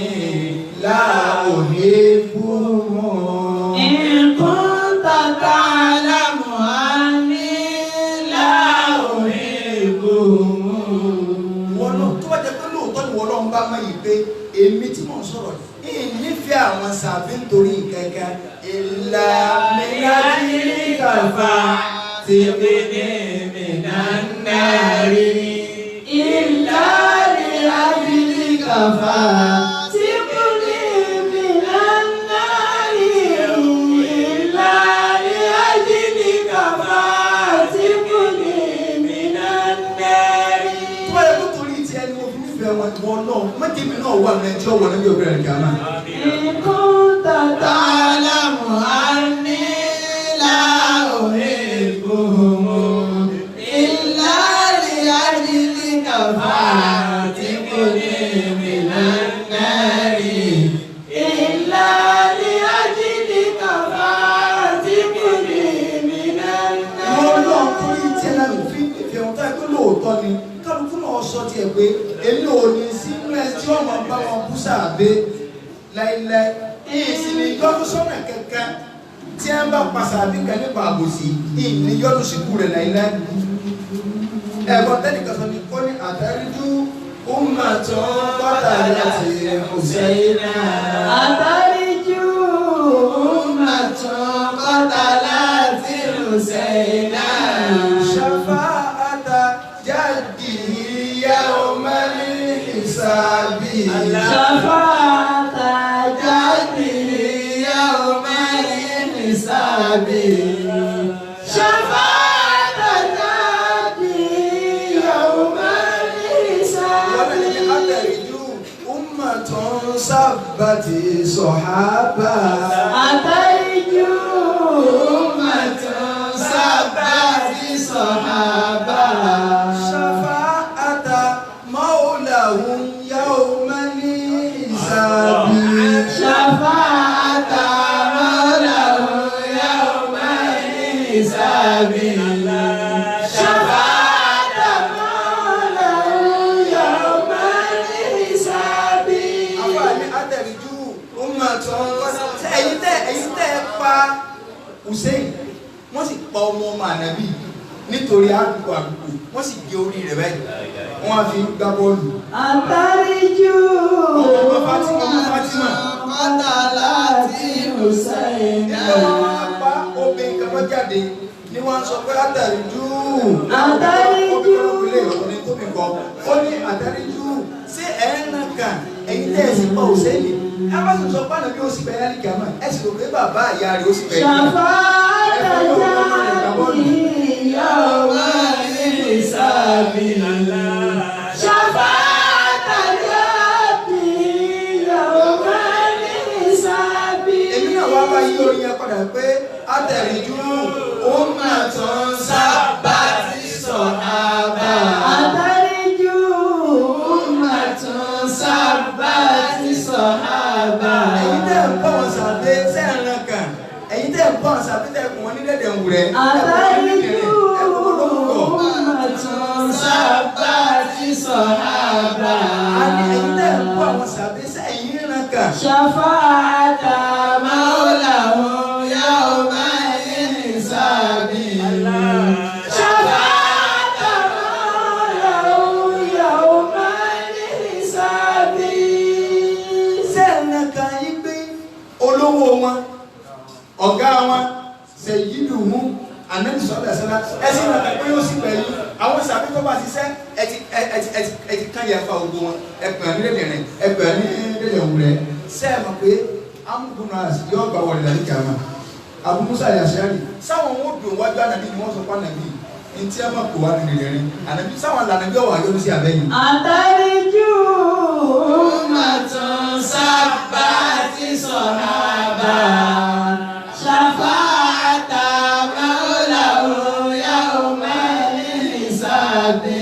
láàòní fúnmọ̀. ẹ̀kọ́ ń dáta alámọ̀ á ní láàòní fúnmọ̀. Wọ́n náà tó bá jẹ́ pé lóòótọ́ ni wọ́n lọ́n bá mọ́ yìí pé èmi tí mò ń sọ̀rọ̀ yìí nífẹ̀ẹ́ àwọn sàbí nítorí kẹ̀kẹ́ ìlà mẹ́gájí kàfà ti fi ní nari illa li ajlika fatibni minan nari illa li ajlika fatibni minan nari. Tó yẹ kó torí ti ẹni mo fi nífẹ̀ẹ́ wọn náà mẹ́tẹ̀mí náà wà ní ẹjọ́ wọn níbi òbí rẹ̀ kí a máa. in kunta ta'lamu anni la uhibbuhum فاتقني من النار إلا لأجلك فاتقني من النار. Ọlọ́run torí tí ẹ̀la mi fi ìfẹ́ wọn táyé pé lóòótọ́ ni kálukú náà sọ tiẹ̀ pé èmi ò ní sínú ẹ tí ọmọ bá wọn kú sàbẹ láíláí ìsìn ìyọdún sọ́nà kankan tí ẹ bá pàṣẹ àbíkẹ́ nípa àbòsí ìní yọdún síkú rẹ̀ láíláí. Ẹ̀gbọ́n tẹ́nìkan sọ ni kó ní àtẹ́ríjú ummatun qatalat Husayna. àtẹ́ríjú ummatun qatalat Husayna. Shafa'ata jaddihi yawmal hisabi. Shafa'ata jaddihi yawmal hisabi. Sabbati sahaba. Àtẹ́ríjú ummatun sabbati sahaba. Shafa'ata maulahum yawmal hisabi. Shafa'ata maulahum yawmal hisabi. Hussein wọ́n sì pa ọmọ ànábì nítorí àdúgbò wọ́n sì gé orí rẹ̀ báyìí wọ́n á fi gbá bọ́ọ̀lù. Àtẹ́ríjú ọmọ Fatima qatalat Hussein. nígbà wọn pa obìnrin kan lọ jáde ni wọ́n sọ pé àtẹ́ríjú ó ní àtẹ́ríjú ṣé ẹ̀ ń nà kàn ẹ̀yin tẹ́ ẹ̀ sì pa Hussein ẹ má sì sọ pé ànábì ó sì bẹ yálì kìámà ẹ sì rò pé bàbá ìyá rẹ̀ ó sì bẹ èmi náà wá bá yí orin yẹn padà pé àtẹ̀rìjú ó mà tán sábà ti sọ àbá. Àtàríjú ummatun sabbati sahaba. Ẹ̀yin tẹ́ ń bọ̀ wọn sàbẹ̀ sẹ́ẹ̀ràn kan ẹ̀yin tẹ́ ń bọ̀ wọn sàbẹ̀ tẹ́ kùn wọn ní dẹ́dẹ̀ ń wúrẹ́. Àtàríjú ummatun sabbati sahaba. Ẹ̀yin tẹ́ ń bọ̀ wọn sàbẹ̀ sẹ́ẹ̀yìn ràn kan. Shafa'ata maulahum yawma hisabi. Shafa'ata maulahum yawma hisabi. Sẹ́ẹ̀ràn kan yí pé olówó wọn ọ̀gá wọn ṣèyídù mú ànábì sọ́dọ̀ ẹ̀sẹ̀lá ẹ̀sìn náà pé ó sì pẹ̀lú àwọn sàbí tó bá ṣiṣẹ́ ẹ̀tì kan yẹ fa ogun wọn ẹ̀pẹ̀ ní lẹ́dẹ̀rẹ̀ ẹ̀pẹ̀ ní lẹ́dẹ̀ wúrẹ́ sẹ́ẹ̀mọ̀ pé amúgbóná yóò gbà wọlé lálẹ́ kìámà Abu Musa Al-Ash'ari sáwọn wọn dùn wájú ànábì ni wọ́n sọ fún ànábì ntí ẹ̀ máa kó wá nínú ìrìn ànábì sáwọn lànàbí ọ̀wà yóò sí abẹ́yìn. Àtàríjú ummatun sabbati sahaba. Shafa'ata maulahum yawma hisabi.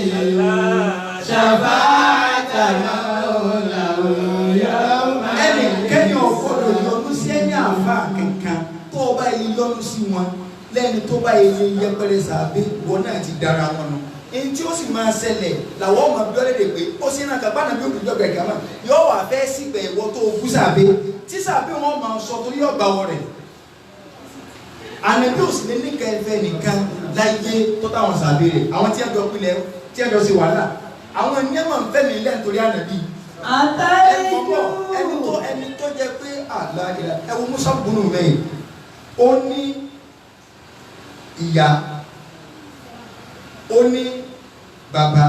Shafa'ata maulahum yawma ẹnì kẹ́yìn ọ̀gbọ́dọ̀ yọnu sí ẹ̀yìn àfa kankan tó o bá yẹ yọnu sí wọn lẹ́ni tó bá yẹ yẹpẹrẹ sàbẹ̀ wọn náà ti dára wọn nù. Èyí tí ó sì máa ṣẹlẹ̀ làwọn ọmọ bí ọlẹ́dẹ̀ pé ó sì náà kàgbá nàbí òkú ìjọba ẹ̀ka máa yọ wà fẹ́ sígbẹ̀ ìwọ tó kú sàbẹ̀ tí sàbẹ̀ wọn máa sọ torí ọgbà wọn rẹ̀. Ànàbí ò sì lé ní kẹfẹ́ nìkan láyé tó táwọn sàbẹ̀ rẹ̀ àwọn tí ẹjọ́ pilẹ̀ tí ẹjọ́ sí wàhálà àwọn ènìyàn máa ń fẹ́ mi lẹ́nu torí ànàbí. Àtàríjú ẹni tó jẹ pé àlá ìlà ẹwọ Musa gbónú mẹ́yìn ó ní ìyá ó ní bàbá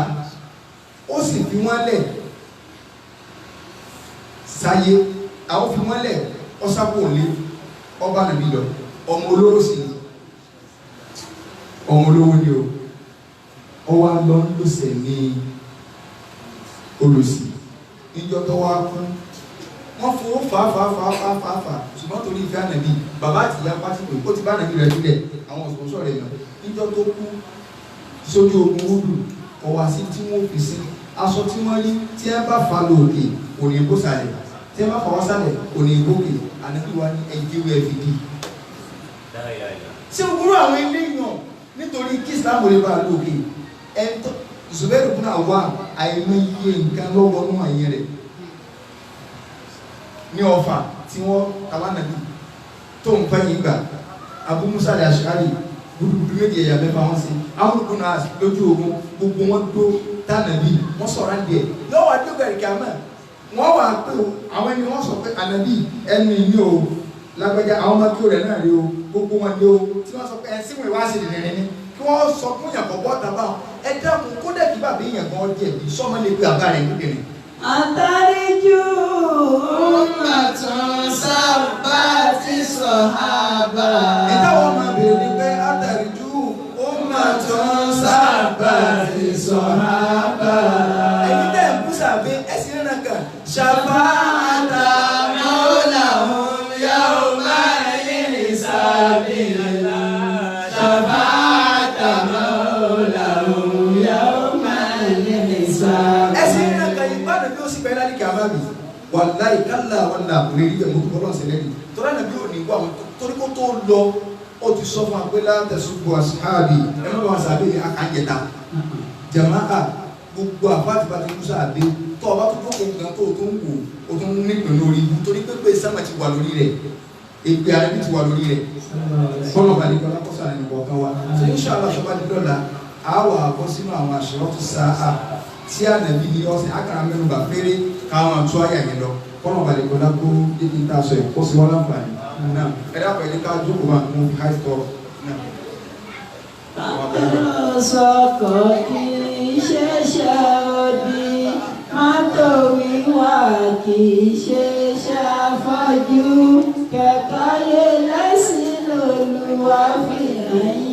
ó sì fi wọ́n lẹ̀ sáyé àwọn fi wọ́n lẹ̀ ọ̀sápò òlé ọba nàbí lọ ọmọ olówó sì ni ọmọ olówó ni o ọwọ́ lọ lọ́sẹ̀ ní olùsí ìjọ tó wá kú wọ́n fowó fàáfàáfàáfàáfà ṣùgbọ́n torí ìfẹ́ ànàbí bàbá àti ìyá pátìkò ó ti bá ànàbí rẹ̀ sílẹ̀ àwọn òṣìṣẹ́ rẹ̀ yàn ìjọ tó kú sójú ogun wúdù ọwọ́ àti tí wọ́n fi sí aṣọ tí wọ́n rí tí ẹ bá fa lóòkè kò ní bó sàlẹ̀ tí ẹ bá fa wá sàlẹ̀ kò ní bókè ànàbí wa ní ẹgbẹ́ wẹ̀ fìdí. ṣé gbogbo àwọn ilé yàn nítorí kí Islam lè bá lóòkè ẹ̀ tó Zubairu bin Awwam àìmọye nǹkan lọ́wọ́ nínú àyè rẹ̀ ní ọfà tí wọ́n tàbánàbí tó ń fẹ́ yìí gbà Abu Musa Al-Ash'ari gbùdùgbùdù méjì ẹ̀yà mẹ́fà wọn sí amúlùkún náà lójú ogun gbogbo wọn tó tànàbí wọ́n sọ̀rọ̀ díẹ̀ lọ́wọ́ adúgbẹ̀rẹ̀ kàmẹ́ wọ́n wà pé àwọn ẹni wọ́n sọ pé ànàbí ẹnu ìní o lágbẹ́já àwọn ọmọ kí o rẹ̀ náà rí o gbogbo wọn ní o tí wọ́n sọ pé ẹ̀ síwọ̀n ìwáṣẹ̀ nìyẹn ni kí wọ́n sọ fún yàn kọ́ bọ́ta báwọn ẹ dákun kódà kí bàbá yẹn gan jẹ̀bi sọ́mọ lè pe àbá rẹ̀ lóbìnrin. Àtàríjú ummatun sabbati sahaba. ìtawọ́ máa bèèrè ní pé àtàríjú ummatun sabbati sahaba. ẹ̀yin tẹ́ ń kú sàbẹ̀ ẹ̀sìn rẹ̀ kan. Shafa'ata maulahum yawma hisabi. Shafa'ata maulahum yawma hisabi. ẹ̀sìn rẹ̀ kan ìbáraẹ̀ bí ó sì bẹ̀rẹ̀ láti kàmá mi. wàláì kálá wàlá kò lè rí ẹ̀ mọ́tò bọ́lá ọ̀sẹ̀ lẹ́yìn tọ́lá nàbí ò ní wà wọn torí kó tó lọ ó ti sọ fún agbélá tẹ̀sùkú àṣìháàbì ẹ má bàa sàbẹ̀ ní àkànjẹta jàmáà gbogbo àfáàtì bá ti kú sáàbẹ̀ tó ọba tó jókòó gan tó tó ń wò ó tó ń nípìn lórí ibú torí pépé sámà ti wà lórí rẹ̀ èpè àrẹ́bí ti wà lórí rẹ̀ fọlọ balẹ̀kọ́ lákọ́sọ àrẹ nìkan kan wa ṣe ń ṣàlọ́ ṣọba di dọ́là àwọ̀ àbọ̀ sínú àwọn àṣírọ́ tó sáà tí ànàbí ní ọ̀sẹ̀ àkàrà mẹ́nu bà péré káwọn àtúwá yà yẹn lọ fọlọ balẹ̀kọ́ lákó débi ń tà sọ ẹ̀ kó sì wọ́n láǹfààní náà ẹ̀dá pẹ̀lú ká jókòó máa mú high store náà. Sọkọ̀ kì í ṣẹ̀ṣẹ̀ òdì, mọ́tò wíwá kì í ṣe ṣàfọ́jú kẹ̀kọ́ lè lẹ́sìn lòlúwa fi hàn